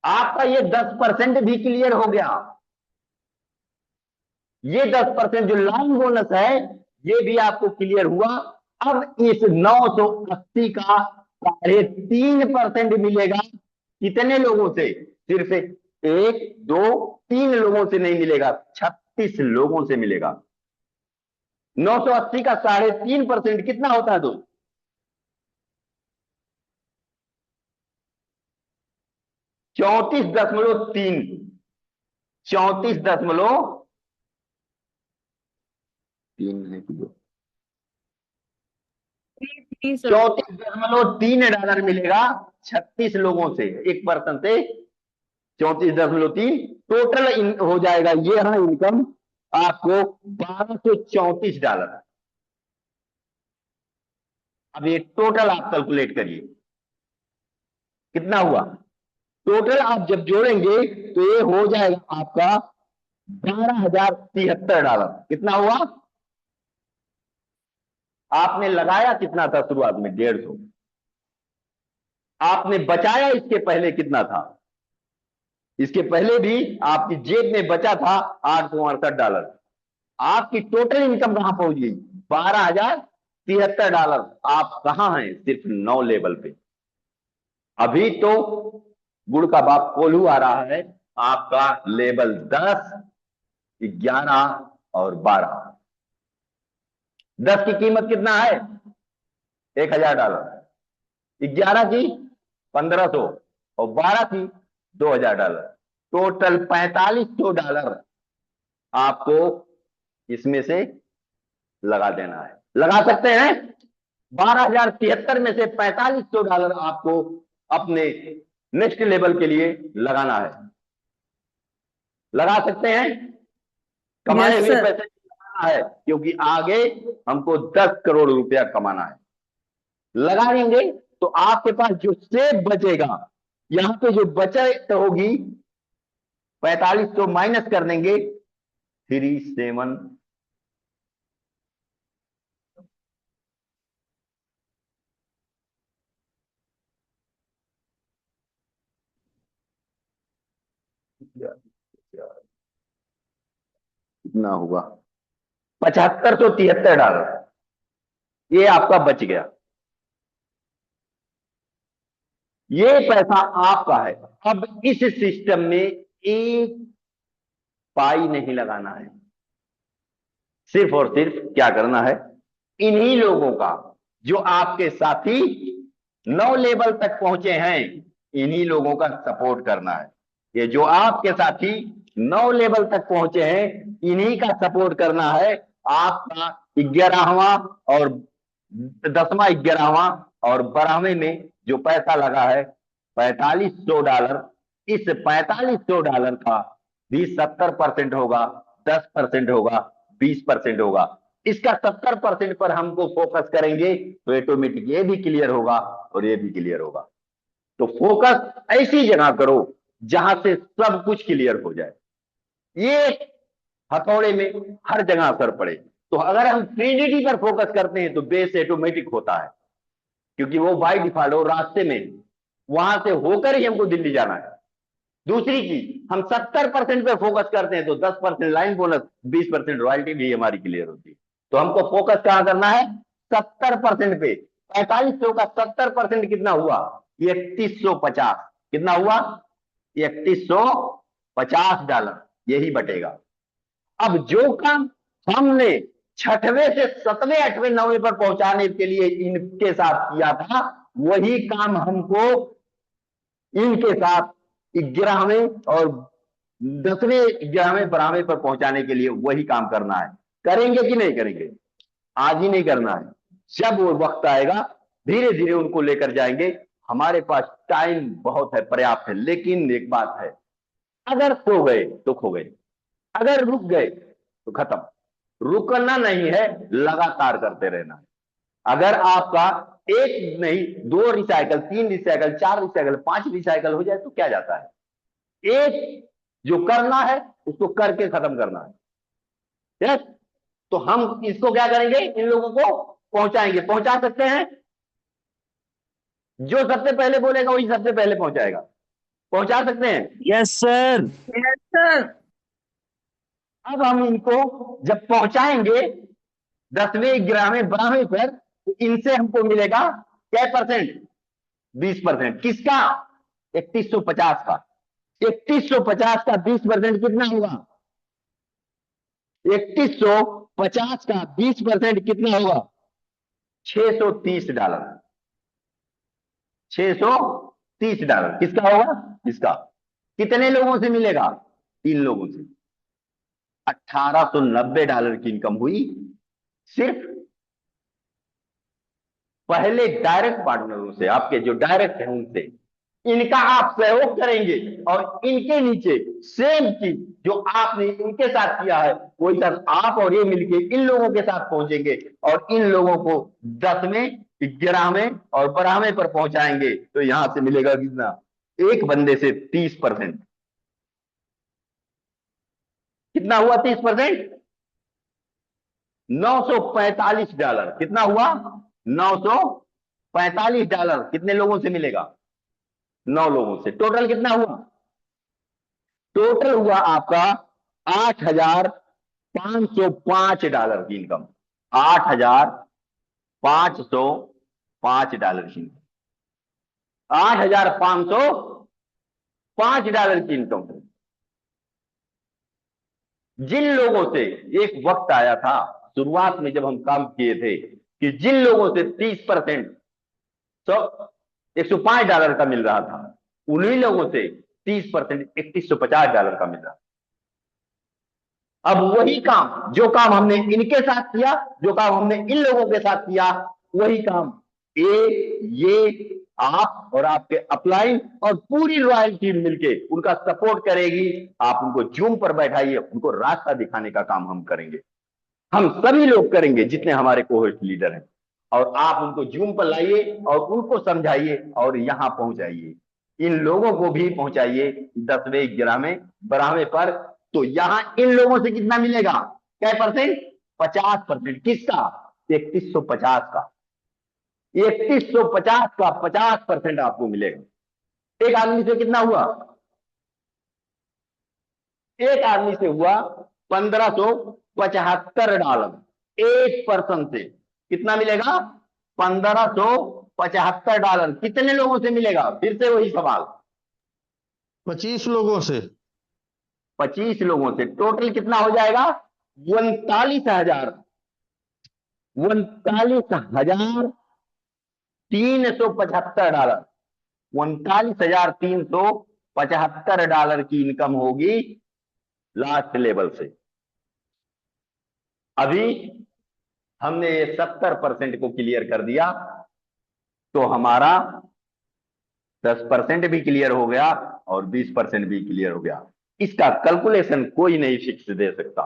Speaker 1: आपका ये 10% भी क्लियर हो गया। ये 10% जो लाइन बोनस है ये भी आपको क्लियर हुआ। अब इस 980 का 3.5% मिलेगा कितने लोगों से? सिर्फ 1 2 3 लोगों से नहीं मिलेगा, 36 लोगों से मिलेगा। 980 का 3.5% कितना होता है दोस्त? 34.3, 34.3 है कि दो?
Speaker 3: जी सर।
Speaker 1: $34.3 मिलेगा 36 लोगों से, 1% से 34.3 टोटल हो जाएगा। ये है इनकम आपको $1234। अब ये टोटल आप कैलकुलेट करिए कितना हुआ। टोटल आप जब जोड़ेंगे तो ये हो जाएगा आपका $12,073। कितना हुआ? आपने लगाया कितना था शुरुआत में? 150। आपने बचाया इसके पहले कितना था? इसके पहले भी आपकी जेब में बचा था $868। आपकी टोटल इनकम कहां पहुंच गई? $12,073। आप कहां हैं? सिर्फ 9 लेवल पे। अभी तो गुड़ का बाप कोल्हू आ रहा है, आपका लेवल 10 11 और 12। 10 की कीमत कितना है? $1,000। 11 की 1,500 और 12 की $2,000। टोटल $4,500 आपको इसमें से लगा देना है। लगा सकते हैं? 12,073 में से $4,500 आपको अपने नेक्स्ट लेवल के लिए लगाना है। लगा सकते हैं? कमाए
Speaker 3: यस
Speaker 1: हुए
Speaker 3: सर।
Speaker 1: पैसे लगाना है, क्योंकि आगे हमको 10 करोड़ रुपया कमाना है। लगाएंगे तो आपके पास जो सेव बचेगा, यहां पे जो बचत होगी 4500 माइनस कर देंगे 37। कितना हुआ? $7,573। ये आपका बच गया। ये पैसा आपका है। अब इस सिस्टम में एक पाई नहीं लगाना है। सिर्फ और सिर्फ क्या करना है? इन्हीं लोगों का, जो आपके साथी 9 लेवल तक पहुंचे हैं, इन्हीं लोगों का सपोर्ट करना है। ये जो आपके साथी 9 लेवल तक पहुंचे हैं, इन्हीं का सपोर्ट करना है। आपका 11वां और 10वां 11वां और 12वें में जो पैसा लगा है $4,500, इस $4,500 का भी 70% होगा, 10% होगा, 20% होगा। इसका 70% पर हमको फोकस करेंगे तो ऑटोमेटिक ये भी क्लियर होगा और ये भी क्लियर होगा। तो फोकस ऐसी जगह करो जहां से सब कुछ क्लियर हो जाए। ये हथौड़े में हर जगह असर पड़े। तो अगर हम ट्रिनिटी पर फोकस करते हैं तो बेस ऑटोमेटिक होता है, क्योंकि वो बाय डिफॉल्ट हो रास्ते में, वहां से होकर ही हमको दिल्ली जाना है। दूसरी चीज, हम 70% पे फोकस करते हैं तो 10% लाइन बोनस, 20% रॉयल्टी भी हमारी क्लियर होती है। तो हमको फोकस कहां करना है? 70% पे। 4500 का 70% कितना हुआ? 3150। कितना हुआ? $3150। यही बटेगा। अब जो काम हमने 6वें से 7वें 8वें 9वें पर पहुंचाने के लिए इनके साथ किया था, वही काम हमको इनके साथ 11वें और 10वें 11वें 12वें पर पहुंचाने के लिए वही काम करना है। करेंगे कि नहीं करेंगे? आज ही नहीं करना है, जब वो वक्त आएगा धीरे धीरे उनको लेकर जाएंगे। हमारे पास टाइम बहुत है, पर्याप्त है। लेकिन एक बात है, अगर खो गए तो खो गए, अगर रुक गए तो खत्म। रुकना नहीं है, लगातार करते रहना है। अगर आपका एक नहीं 2 रिसाइकल, 3 रिसाइकल, 4 रिसाइकल, 5 रिसाइकल हो जाए तो क्या जाता है? एक जो करना है उसको करके खत्म करना है। यस, तो हम इसको क्या करेंगे? इन लोगों को पहुंचाएंगे। पहुंचा सकते हैं? जो सबसे पहले बोलेगा वही सबसे पहले पहुंचाएगा। पहुंचा सकते हैं?
Speaker 4: Yes sir.
Speaker 3: Yes sir.
Speaker 1: अब हम इनको जब पहुंचाएंगे 10वें 11वें 12वें पर, तो इनसे हमको मिलेगा क्या परसेंट? 20%। किसका? 3150 का। 3150 का 20% कितना होगा? 3150 का 20% कितना होगा? $630। $630 किसका होगा? इसका। कितने लोगों से मिलेगा? 3 लोगों से। $1890 की इनकम हुई सिर्फ पहले डायरेक्ट पार्टनरों से, आपके जो डायरेक्ट है उनसे। इनका आप सहयोग करेंगे और इनके नीचे सेम चीज जो आपने इनके साथ किया है वही साथ आप और ये मिलके इन लोगों के साथ पहुंचेंगे और इन लोगों को 10वें 11वें और 12वें पर पहुंचाएंगे। तो यहां से मिलेगा कितना? एक बंदे से 30%। कितना हुआ 30%? $945। कितना हुआ? $945। कितने लोगों से मिलेगा? 9 लोगों से। टोटल कितना हुआ? टोटल हुआ आपका $8,505 की इनकम। $8,505 की इनकम। $8,505 की इनकम। जिन लोगों से एक वक्त आया था शुरुआत में जब हम काम किए थे कि जिन लोगों से 30% तो $105 का मिल रहा था, उन्हीं लोगों से 30% $3150 का मिल रहा। अब वही काम, जो काम हमने इनके साथ किया, जो काम हमने इन लोगों के साथ किया, वही काम ये आप और आपके अपलाइन और पूरी रॉयल टीम मिलके उनका सपोर्ट करेगी। आप उनको जूम पर बैठाइए, उनको रास्ता दिखाने का काम हम करेंगे। हम सभी लोग करेंगे जितने हमारे कोहोस्ट लीडर हैं, और आप उनको जूम पर लाइए और उनको समझाइए और यहां पहुंचाइए। इन लोगों को भी पहुंचाइए 10वें 11वें 12वें पर। तो यहां इन लोगों से कितना मिलेगा? क्या परसेंट? 50%। किसका? 3150 का। 3150 का 50% आपको मिलेगा। एक आदमी से कितना हुआ? एक आदमी से हुआ $1575। एक पर्सन से कितना मिलेगा? $1575। कितने लोगों से मिलेगा? फिर से वही सवाल।
Speaker 5: 25 लोगों से।
Speaker 1: 25 लोगों से। टोटल कितना हो जाएगा? 39,000। 39,375। $39,375 की इनकम होगी लास्ट लेवल से। अभी हमने ये 70% को क्लियर कर दिया, तो हमारा 10% भी क्लियर हो गया और 20% भी क्लियर हो गया। इसका कैलकुलेशन कोई नहीं फिक्स दे सकता,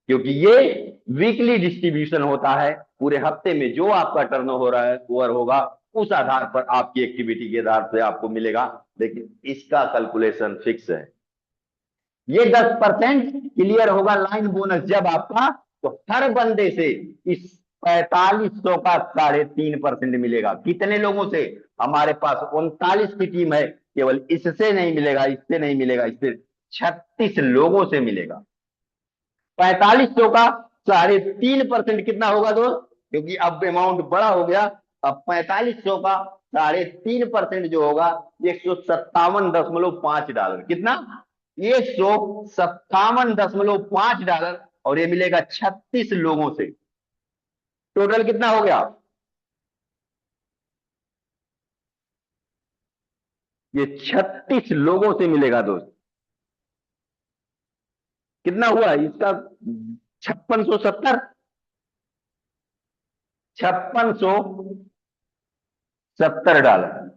Speaker 1: क्योंकि ये वीकली डिस्ट्रीब्यूशन होता है। पूरे हफ्ते में जो आपका टर्नओवर होगा उस आधार पर आपकी एक्टिविटी के आधार से आपको मिलेगा, लेकिन इसका कैलकुलेशन फिक्स है। ये 10% क्लियर होगा लाइन बोनस जब आपका, तो हर बंदे से इस 4500 का 3.5% मिलेगा। कितने लोगों से? हमारे पास 39 की टीम है, केवल इससे नहीं मिलेगा, इससे नहीं मिलेगा, इससे 36 लोगों से मिलेगा। 4500 का 3.5% कितना होगा दोस्त? क्योंकि अब अमाउंट बड़ा हो गया। अब 4500 का 3.5% जो होगा $157.5। कितना? $157.5। और ये मिलेगा 36 लोगों से। टोटल कितना हो गया? ये 36 लोगों से मिलेगा दोस्त। कितना हुआ इसका? $5670। $5670।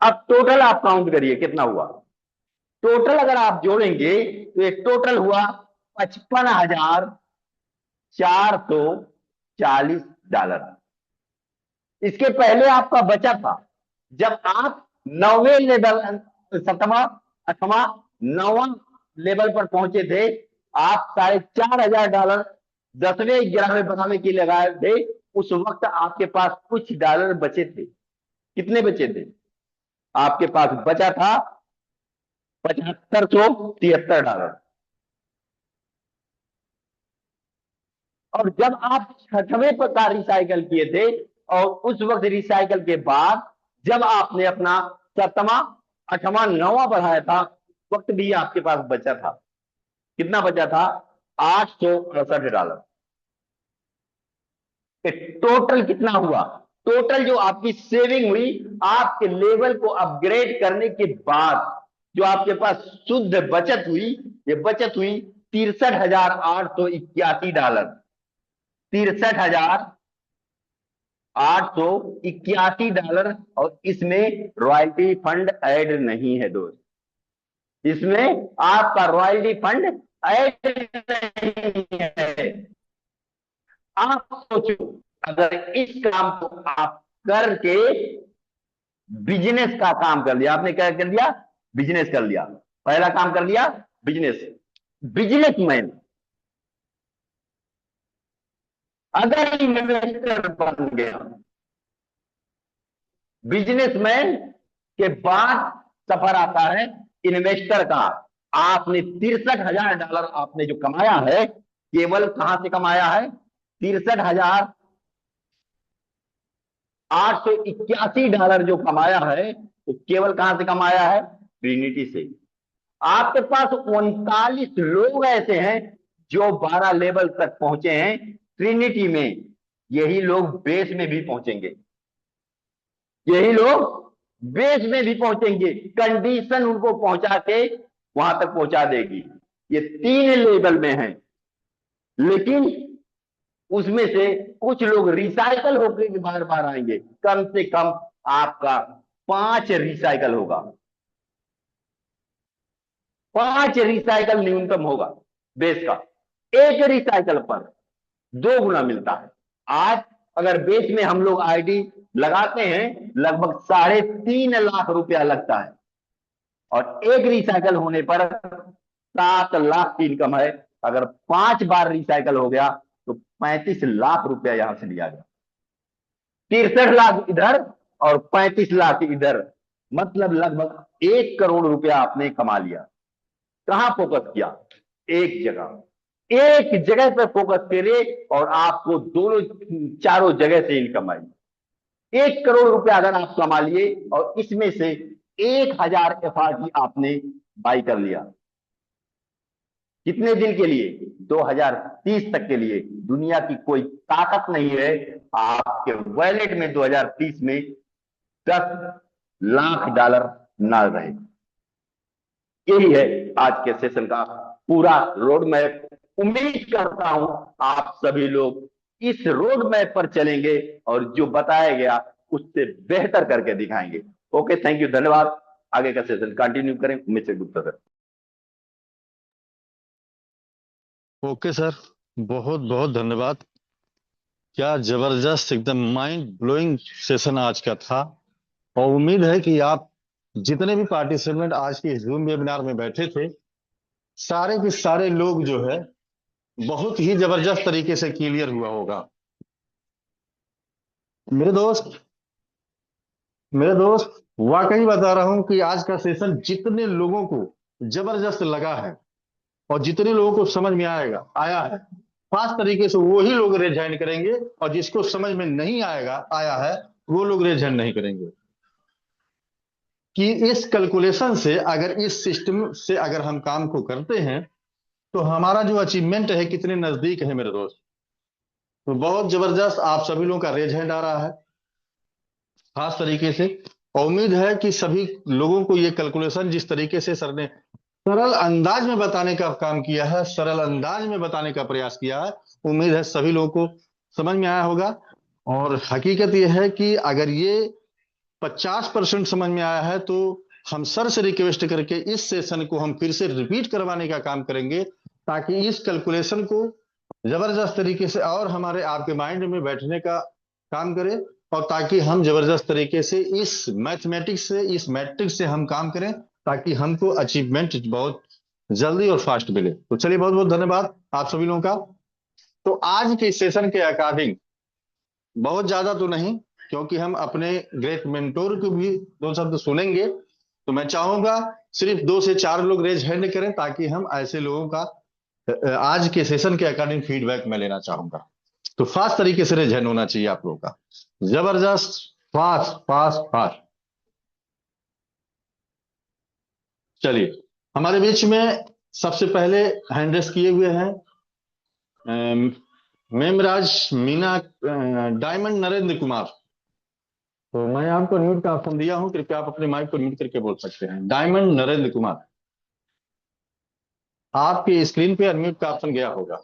Speaker 1: अब टोटल आप काउंट करिए कितना हुआ। टोटल अगर आप जोड़ेंगे तो एक टोटल हुआ $55,440। इसके पहले आपका बचा था जब आप 9वें लेवल 7वां 8वां 9वां लेवल पर पहुंचे थे, आप $4,500 10वें 11वें 12वें की लगाए थे। उस वक्त आपके पास कुछ डॉलर बचे थे। कितने बचे थे? आपके पास बचा था $7,573। और जब आप 6वें का रिसाइकल किए थे, और उस वक्त रिसाइकल के बाद जब आपने अपना 7वां 8वां 9वां बढ़ाया था, वक्त भी आपके पास बचा था। कितना बचा था? $868। टोटल कितना हुआ? टोटल जो आपकी सेविंग हुई आपके लेवल को अपग्रेड करने के बाद, जो आपके पास शुद्ध बचत हुई, ये बचत हुई $63,881। $63,881। और इसमें रॉयल्टी फंड ऐड नहीं है दोस्त, इसमें आपका रॉयल्टी फंड ऐड नहीं है। आप सोचो, अगर इस काम को आप करके बिजनेस का काम कर लिया, आपने क्या कर लिया? बिजनेस कर लिया। पहला काम कर लिया बिजनेस। बिजनेसमैन अगर इन्वेस्टर बन गया, बिजनेसमैन के बाद सफर आता है इन्वेस्टर का। आपने $63,000 आपने जो कमाया है, केवल कहां से कमाया है? $63,881 जो कमाया है, वो केवल कहां से कमाया है? ट्रिनिटी से। आपके पास 39 लोग ऐसे हैं जो 12 लेवल तक पहुंचे हैं ट्रिनिटी में। यही लोग बेस में भी पहुंचेंगे, यही लोग बेस में भी पहुंचेंगे। कंडीशन उनको पहुंचा के वहां तक पहुंचा देगी। ये 3 लेवल में हैं, लेकिन उसमें से कुछ लोग रिसाइकल होकर बार बार आएंगे। कम से कम आपका 5 रिसाइकल होगा, 5 रिसाइकल न्यूनतम होगा बेस का। एक रिसाइकल पर 2 गुना मिलता है। आज अगर बेस में हम लोग आईडी लगाते हैं, लगभग 3.5 लाख रुपया लगता है, और एक रिसाइकल होने पर 7 लाख की इनकम है। अगर 5 बार रिसाइकल हो गया तो 35 लाख रुपया यहां से लिया गया। 63 लाख इधर और 35 लाख इधर, मतलब लगभग 1 करोड़ रुपया आपने कमा लिया। कहां फोकस किया? एक जगह, एक जगह पर फोकस करिए और आपको दोनों चारों जगह से इनकम आई। 1 करोड़ रुपया अगर आप कमा लिए और इसमें से 1000 एफआरटी आपने बाई कर लिया। कितने दिन के लिए? 2030 तक के लिए। दुनिया की कोई ताकत नहीं है आपके वॉलेट में 2030 में $10 लाख ना रहे। यही है आज के सेशन का पूरा रोड मैप। उम्मीद करता हूं आप सभी लोग इस रोड मैप पर चलेंगे और जो बताया गया उससे बेहतर करके दिखाएंगे। ओके, थैंक यू, धन्यवाद। आगे का सेशन कंटिन्यू करें। Mister Gupta sir.
Speaker 5: Okay sir, बहुत बहुत धन्यवाद। क्या जबरदस्त, एकदम माइंड ब्लोइंग सेशन आज का था। और उम्मीद है कि आप जितने भी पार्टिसिपेंट आज के जूम वेबिनार में बैठे थे, सारे के सारे लोग जो है बहुत ही जबरदस्त तरीके से क्लियर हुआ होगा। मेरे दोस्त वाकई बता रहा हूं कि आज का सेशन जितने लोगों को जबरदस्त लगा है और जितने लोगों को समझ में आया है, खास तरीके से वही लोग रेज हैंड करेंगे, और जिसको समझ में नहीं आया है वो लोग रेज हैंड नहीं करेंगे। कि इस कैलकुलेशन से, अगर इस सिस्टम से अगर हम काम को करते हैं तो हमारा जो अचीवमेंट है कितने नजदीक है मेरे दोस्त। तो बहुत जबरदस्त आप सभी लोगों का रेज हैंड आ रहा है खास तरीके से। और उम्मीद है कि सभी लोगों को ये कैलकुलेशन जिस तरीके से सर ने सरल अंदाज में बताने का काम किया है, सरल अंदाज में बताने का प्रयास किया है, उम्मीद है सभी लोगों को समझ में आया होगा। और हकीकत यह है कि अगर ये 50% समझ में आया है तो हम सर से रिक्वेस्ट करके इस सेशन को हम फिर से रिपीट करवाने का काम करेंगे, ताकि इस कैलकुलेशन को जबरदस्त तरीके से और हमारे आपके माइंड में बैठने का काम करे, और ताकि हम जबरदस्त तरीके से इस मैथमेटिक्स से, इस मैट्रिक्स से हम काम करें, ताकि हमको अचीवमेंट बहुत जल्दी और फास्ट मिले। तो चलिए, बहुत बहुत धन्यवाद आप सभी लोगों का। तो आज के सेशन के अकॉर्डिंग बहुत ज्यादा तो नहीं, क्योंकि हम अपने ग्रेट मेंटोर को भी 2 शब्द सुनेंगे, तो मैं चाहूंगा सिर्फ 2 से 4 लोग रेज हैंड करें, ताकि हम ऐसे लोगों का आज के सेशन के अकॉर्डिंग फीडबैक मैं लेना चाहूंगा। तो फास्ट तरीके से रेज हैंड होना चाहिए आप लोगों का, जबरदस्त, फास्ट फास्ट फास्ट। चलिए, हमारे बीच में सबसे पहले हैंड रेस किए हुए हैं मेमराज मीना डायमंड नरेंद्र कुमार। तो मैं आपको म्यूट का ऑप्शन दिया हूं, कृपया आप अपने माइक को म्यूट करके बोल सकते हैं। डायमंड नरेंद्र कुमार, आपकी स्क्रीन पे अनम्यूट का ऑप्शन गया होगा।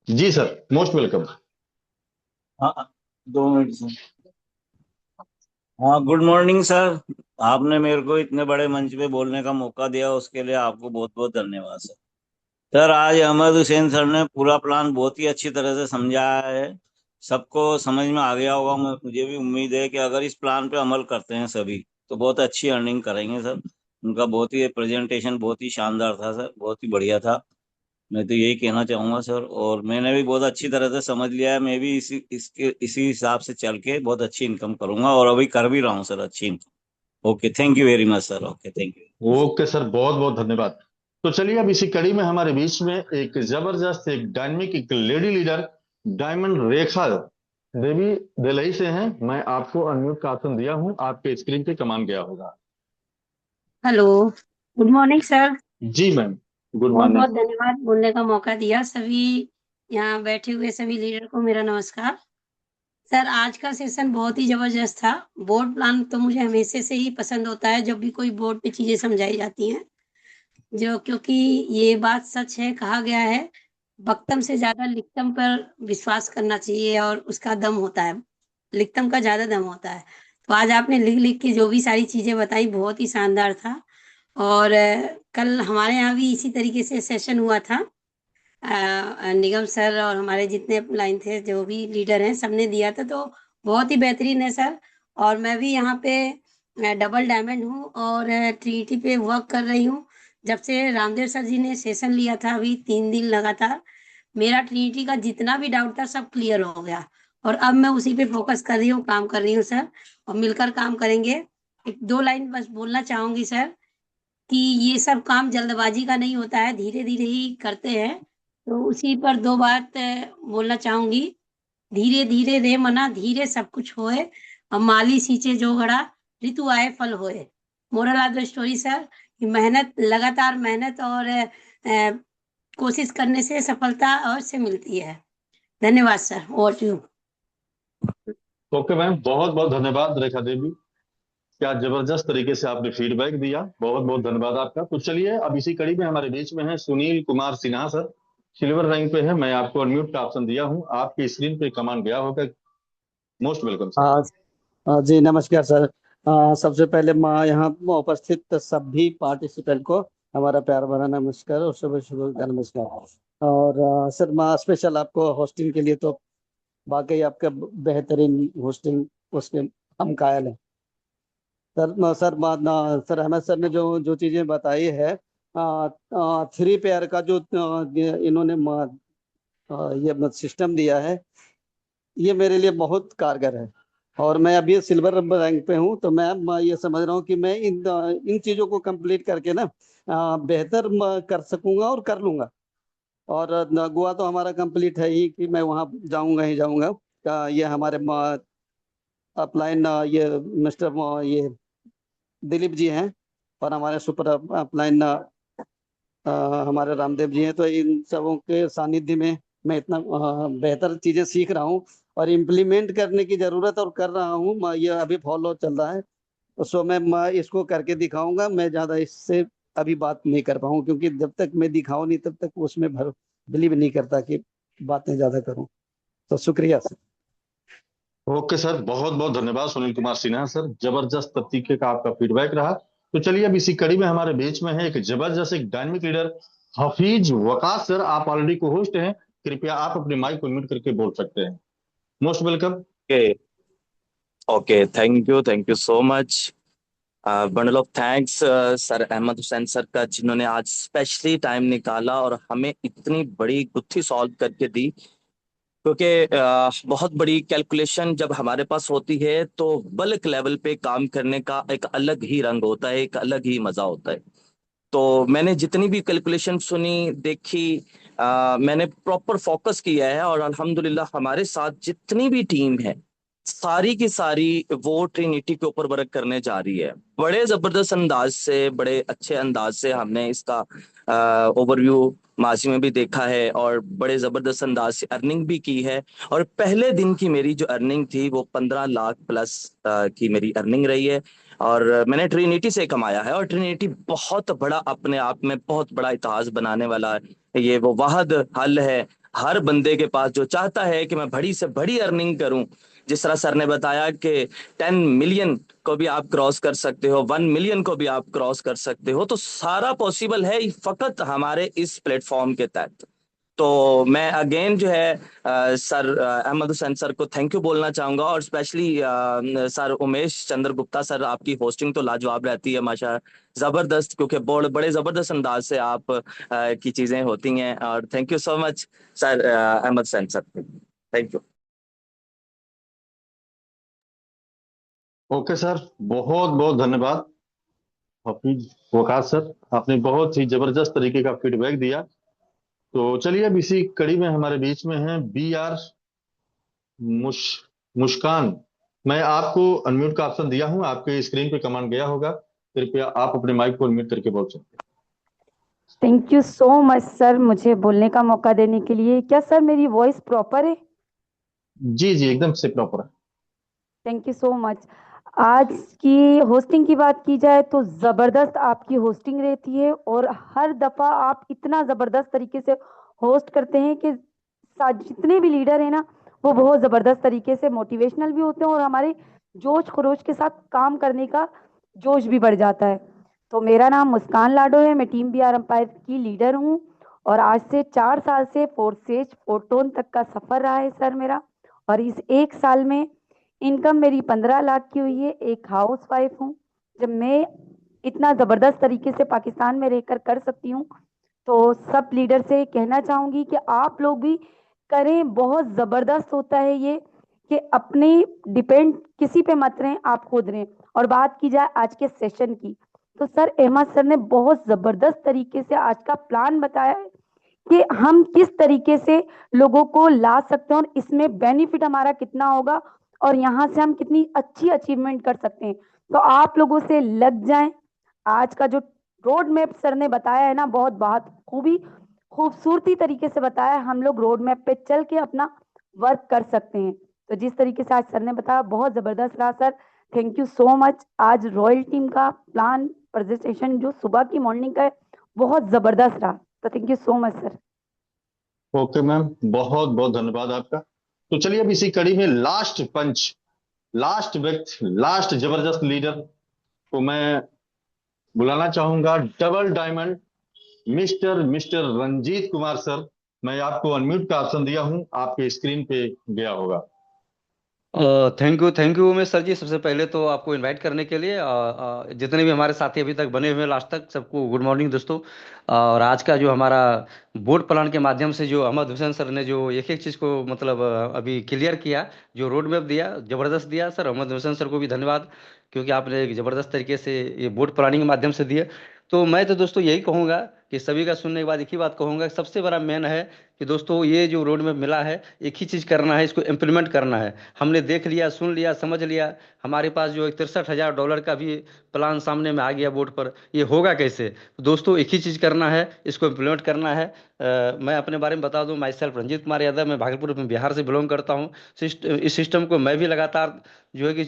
Speaker 5: जी सर, मोस्ट वेलकम।
Speaker 2: हाँ, 2 मिनट सर। हाँ, गुड मॉर्निंग सर। आपने मेरे को इतने बड़े मंच पे बोलने का मौका दिया, उसके लिए आपको बहुत बहुत धन्यवाद सर। सर, आज अहमद हुसैन सर ने पूरा प्लान बहुत ही अच्छी तरह से समझाया है। सबको समझ में आ गया होगा। मुझे भी उम्मीद है कि अगर इस प्लान पे अमल करते हैं सभी, तो बहुत अच्छी अर्निंग करेंगे सर। उनका बहुत ही प्रेजेंटेशन बहुत ही शानदार था सर, बहुत ही बढ़िया था। मैं तो यही कहना चाहूंगा सर, और मैंने भी बहुत अच्छी तरह से समझ लिया है। मैं भी इसी हिसाब से चल के बहुत अच्छी इनकम करूंगा, और अभी कर भी रहा हूँ सर अच्छी income. Okay, thank you very much sir. Okay, thank you.
Speaker 5: Okay sir, बहुत बहुत धन्यवाद। तो चलिए, अब इसी कड़ी में हमारे बीच में एक जबरदस्त, एक डायनेमिक, एक lady leader diamond Rekha Devi Delhi से हैं। मैं आपको अनम्यूट का ऑप्शन दिया हूं, आपके स्क्रीन पे कमान गया होगा।
Speaker 6: Hello, good morning sir.
Speaker 5: जी मैम, गुड
Speaker 6: बहुत
Speaker 5: मॉर्निंग।
Speaker 6: बहुत धन्यवाद बोलने का मौका दिया। सभी यहाँ बैठे हुए सभी लीडर को मेरा नमस्कार। सर, आज का सेशन बहुत ही जबरदस्त था। बोर्ड प्लान तो मुझे हमेशा से ही पसंद होता है, जब भी कोई बोर्ड पे चीजें समझाई जाती हैं, जो क्योंकि ये बात सच है, कहा गया है वक्तम से ज्यादा लिखतम पर विश्वास करना चाहिए, और उसका दम होता है, लिखतम का ज्यादा दम होता है। तो आज आपने लिख लिख के जो भी सारी चीजें बताई, बहुत ही शानदार था। और कल हमारे यहाँ भी इसी तरीके से सेशन हुआ था। निगम सर और हमारे जितने लाइन थे, जो भी लीडर हैं, सबने दिया था, तो बहुत ही बेहतरीन है सर। और मैं भी यहाँ पे डबल डायमंड हूँ और ट्रिनिटी पे वर्क कर रही हूँ। जब से रामदेव सर जी ने सेशन लिया था, अभी 3 दिन लगातार, मेरा ट्रिनिटी का जितना भी डाउट था सब क्लियर हो गया। और अब मैं उसी पे फोकस कर रही हूँ, काम कर रही हूँ सर, और मिलकर काम करेंगे। 1-2 लाइन बस बोलना चाहूंगी सर, कि ये सब काम जल्दबाजी का नहीं होता है, धीरे धीरे ही करते हैं। तो उसी पर 2 बात बोलना चाहूंगी। धीरे धीरे रे मना, धीरे सब कुछ होए, और माली सींचे जो घड़ा, ऋतु आए फल होए। Moral of the story sir, कि मेहनत, लगातार मेहनत और कोशिश करने से सफलता अवश्य मिलती है। धन्यवाद sir, over to you.
Speaker 5: Okay ma'am, बहुत बहुत धन्यवाद रेखा देवी। क्या जबरदस्त तरीके से आपने फीडबैक दिया, बहुत बहुत धन्यवाद आपका। तो चलिए, अब इसी कड़ी में हमारे बीच में है Sunil Kumar Sinha sir, silver rank पे है। मैं आपको अनम्यूट का ऑप्शन दिया हूं, आपकी स्क्रीन पे कमांड गया होगा। Most welcome sir.
Speaker 4: हाँ। जी नमस्कार सर। सबसे पहले मैं यहाँ उपस्थित सभी पार्टिसिपेंट को हमारा प्यार भरा नमस्कार और शुभ शुभ नमस्कार। और सर, मैं स्पेशल आपको होस्टिंग के लिए तो वाकई आपका बेहतरीन होस्टिंग, उसके हम कायल हैं सर। अहमद सर ने जो जो चीजें बताई है, 3 पेयर का जो इन्होंने ये सिस्टम दिया है, ये मेरे लिए बहुत कारगर है। और मैं अभी सिल्वर रैंक पे हूँ, तो मैं ये समझ रहा हूँ कि मैं इन चीजों को कंप्लीट करके ना बेहतर कर सकूंगा और कर लूंगा। और गोवा तो हमारा कंप्लीट है ही, कि मैं वहाँ जाऊंगा ही जाऊंगा। ये हमारे अपलाइन ये मिस्टर ये दिलीप जी हैं, और हमारे सुपर अपलाइन हमारे रामदेव जी हैं। तो इन सबों के सानिध्य में मैं इतना बेहतर चीजें सीख रहा हूँ, और इम्प्लीमेंट करने की जरूरत और कर रहा हूँ। ये अभी फॉलो चल रहा है, सो मैं इसको करके दिखाऊंगा। मैं ज्यादा इससे अभी बात नहीं कर पाऊँ, क्योंकि जब तक मैं दिखाऊं नहीं, तब तक उसमें बिलीव नहीं करता कि बातें ज्यादा करूं। तो शुक्रिया सर।
Speaker 5: ओके सर, बहुत बहुत धन्यवाद सुनील कुमार सिन्हा सर, जबरदस्त तरीके का आपका फीडबैक रहा। तो चलिए, अब इसी कड़ी में हमारे बीच में है एक जबरदस्त, एक dynamic leader Hafeez Waqas sir. आप ऑलरेडी को होस्ट हैं, कृपया आप अपने माइक को म्यूट करके बोल सकते हैं। Most welcome.
Speaker 7: Okay, okay, thank you so much. Bundle of thanks sir Ahmed Hussain sir का, जिन्होंने आज स्पेशली टाइम निकाला और हमें इतनी बड़ी गुत्थी सॉल्व करके दी। क्योंकि बहुत बड़ी कैलकुलेशन जब हमारे पास होती है, तो बल्क लेवल पे काम करने का एक अलग ही रंग होता है, एक अलग ही मजा होता है। तो मैंने जितनी भी कैलकुलेशन सुनी, देखी, मैंने प्रॉपर फोकस किया है, और अल्हम्दुलिल्लाह हमारे साथ जितनी भी टीम है, सारी की सारी वो ट्रिनिटी के ऊपर वर्क करने जा रही है। बड़े जबरदस्त अंदाज से, बड़े अच्छे अंदाज से हमने इसका ओवरव्यू माजी में भी देखा है और बड़े जबरदस्त अंदाज से अर्निंग भी की है। और पहले दिन की मेरी जो अर्निंग थी वो 15 लाख प्लस की मेरी अर्निंग रही है और मैंने ट्रिनिटी से कमाया है। और ट्रिनिटी बहुत बड़ा, अपने आप में बहुत बड़ा इतिहास बनाने वाला है। ये वो वाहिद हल है हर बंदे के पास जो चाहता है कि मैं बड़ी से बड़ी अर्निंग करूं। जिस तरह सर ने बताया कि 10 मिलियन को भी आप क्रॉस कर सकते हो, 1 मिलियन को भी आप क्रॉस कर सकते हो, तो सारा पॉसिबल है फकत हमारे इस प्लेटफॉर्म के तहत। तो मैं अगेन जो है सर अहमद हुसैन सर को थैंक यू बोलना चाहूंगा और specially sir Umesh Chandra Gupta sir, आपकी होस्टिंग तो लाजवाब रहती है माशा, जबरदस्त, क्योंकि बड़े जबरदस्त अंदाज से आप की चीजें होती हैं। और thank you so much sir Ahmed Hussain sir, thank you.
Speaker 5: Okay sir, बहुत बहुत धन्यवाद हाफिज वकास सर, आपने बहुत ही जबरदस्त तरीके का फीडबैक दिया। तो चलिए अब इसी कड़ी में हमारे बीच में है BR मुश मुस्कान। मैं आपको अनम्यूट का ऑप्शन दिया हूं, आपके स्क्रीन पे कमांड गया होगा, कृपया आप अपने माइक को अनम्यूट करके बोल सकते
Speaker 8: thank you so much sir, मुझे बोलने का मौका देने के लिए। क्या सर मेरी वॉइस प्रॉपर है?
Speaker 5: हैं। जी जी, एकदम से प्रॉपर है।
Speaker 8: Thank you so much. आज की होस्टिंग की बात की जाए तो ज़बरदस्त आपकी होस्टिंग रहती है और हर दफ़ा आप इतना ज़बरदस्त तरीके से होस्ट करते हैं कि जितने भी लीडर हैं ना, वो बहुत ज़बरदस्त तरीके से मोटिवेशनल भी होते हैं और हमारे जोश खरोश के साथ काम करने का जोश भी बढ़ जाता है। तो मेरा नाम मुस्कान लाडो है, मैं टीम BR एम्पायर की लीडर हूँ और आज से 4 साल से फोर्सेज फोर्टोन तक का सफ़र रहा है सर मेरा। और इस 1 साल में इनकम मेरी 15 लाख की हुई है। एक हाउस वाइफ हूँ। जब मैं इतना ज़बरदस्त तरीके से पाकिस्तान में रहकर कर सकती हूँ तो सब लीडर से कहना चाहूंगी कि आप लोग भी करें। बहुत ज़बरदस्त होता है ये कि अपने डिपेंड किसी पे मत रहें, आप खुद रहें। और बात की जाए आज के सेशन की, तो सर अहमद सर ने बहुत ज़बरदस्त तरीके से आज का प्लान बताया है कि हम किस तरीके से लोगों को ला सकते हैं और इसमें बेनिफिट हमारा कितना होगा और यहाँ से हम कितनी अच्छी अचीवमेंट कर सकते हैं। तो आप लोगों से लग जाएं। आज का जो रोड मैप सर ने बताया है ना, बहुत बहुत खूबसूरती तरीके से बताया है। हम लोग रोड मैप पे चल के अपना वर्क कर सकते हैं। तो जिस तरीके से आज सर ने बताया बहुत जबरदस्त रहा sir. Thank you so much. आज रॉयल टीम का प्लान प्रेजेंटेशन जो सुबह की मॉर्निंग का है बहुत जबरदस्त रहा। तो thank you so much sir.
Speaker 5: Okay ma'am, बहुत बहुत धन्यवाद आपका। तो चलिए अब इसी कड़ी में लास्ट पंच, लास्ट व्यक्ति, लास्ट जबरदस्त लीडर को मैं बुलाना चाहूंगा। Double diamond mister mister Ranjit Kumar sir, मैं आपको अनम्यूट का ऑप्शन दिया हूं, आपके स्क्रीन पे गया होगा।
Speaker 9: थैंक यू उमेश सर जी। सबसे पहले तो आपको इनवाइट करने के लिए जितने भी हमारे साथी अभी तक बने हुए हैं लास्ट तक, सबको गुड मॉर्निंग दोस्तों। और आज का जो हमारा बोर्ड प्लान के माध्यम से जो अहमद हुसैन सर ने जो एक एक चीज़ को मतलब अभी क्लियर किया, जो रोड मैप दिया ज़बरदस्त दिया सर। अहमद हुसैन सर को भी धन्यवाद, क्योंकि आपने एक ज़बरदस्त तरीके से ये बोर्ड प्लानिंग के माध्यम से दिए। तो मैं तो दोस्तों यही कहूँगा कि सभी का सुनने के बाद एक ही बात कहूँगा कि सबसे बड़ा मेन है कि दोस्तों ये जो रोड मैप मिला है, एक ही चीज़ करना है, इसको इम्प्लीमेंट करना है। हमने देख लिया, सुन लिया, समझ लिया। हमारे पास जो $63,000 का भी प्लान सामने में आ गया बोर्ड पर, ये होगा कैसे? तो दोस्तों एक ही चीज़ करना है, इसको इम्प्लीमेंट करना है। मैं अपने बारे में बता दूं, माई सेल्फ रंजीत कुमार यादव, मैं भागलपुर में बिहार से बिलोंग करता हूं। इस सिस्टम को मैं भी लगातार जो है कि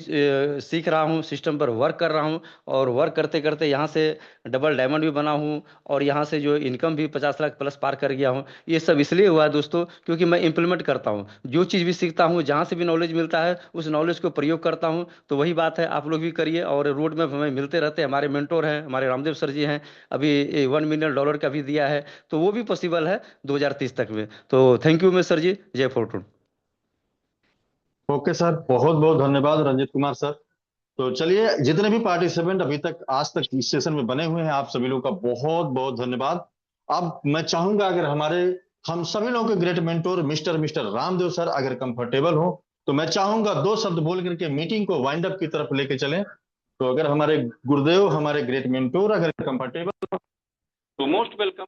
Speaker 9: सीख रहा हूं, सिस्टम पर वर्क कर रहा हूं। और वर्क करते करते यहाँ से डबल डायमंड भी बना हूं और यहाँ से जो इनकम भी 50 लाख प्लस पार कर गया हूं। ये सब इसलिए हुआ है दोस्तों, क्योंकि मैं इंप्लीमेंट करता हूं। जो चीज़ भी सीखता हूं, जहाँ से भी नॉलेज मिलता है, उस नॉलेज को प्रयोग करता हूं। तो वही बात है, आप लोग भी करिए। और रोड मैप हमें मिलते रहते हैं, हमारे मेंटोर हैं, हमारे रामदेव सर जी हैं। अभी $1 मिलियन का भी दिया है, तो वो भी पॉसिबल है 2030 तक में। तो थैंक यू मैं सर जी, जय फोर्टून।
Speaker 5: ओके सर, बहुत बहुत धन्यवाद रंजीत कुमार सर। तो चलिए, जितने भी पार्टिसिपेंट अभी तक आज तक इस सेशन में बने हुए हैं, आप सभी लोगों का बहुत बहुत धन्यवाद। अब मैं चाहूंगा अगर हमारे हम सभी लोगों के great mentor mister mister Ramdev sir अगर कंफर्टेबल हो, तो मैं चाहूंगा 2 शब्द बोल करके मीटिंग को वाइंड अप की तरफ लेके चलें। तो अगर हमारे गुरुदेव, हमारे ग्रेट मेंटोर अगर कंफर्टेबल हो तो most welcome,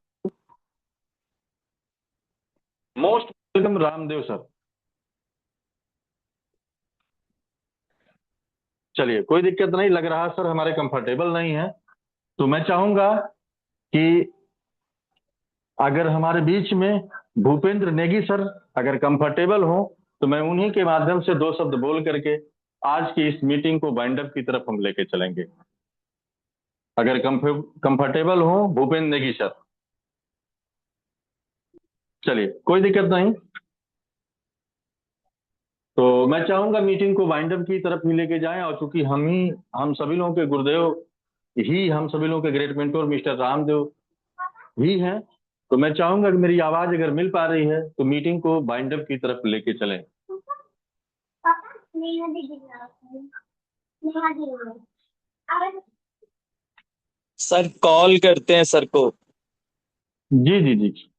Speaker 5: most welcome Ramdev sir. चलिए, कोई दिक्कत नहीं लग रहा सर, हमारे कंफर्टेबल नहीं है। तो मैं चाहूंगा कि अगर हमारे बीच में भूपेंद्र नेगी सर अगर कंफर्टेबल हो तो मैं उन्हीं के माध्यम से 2 शब्द बोल करके आज की इस मीटिंग को बाइंड अप की तरफ हम लेके चलेंगे। अगर कंफर्टेबल हो भूपेंद्र नेगी सर। चलिए, कोई दिक्कत नहीं। तो मैं चाहूंगा मीटिंग को वाइंड अप की तरफ ही लेके जाएं, और चूंकि हम सभी लोगों के गुरुदेव ही हम सभी लोगों के ग्रेट मेंटोर मिस्टर रामदेव ही हैं, तो मैं चाहूंगा कि मेरी आवाज अगर मिल पा रही है तो मीटिंग को वाइंड अप की तरफ लेके चलें।
Speaker 7: सर कॉल करते हैं सर को।
Speaker 5: जी जी जी।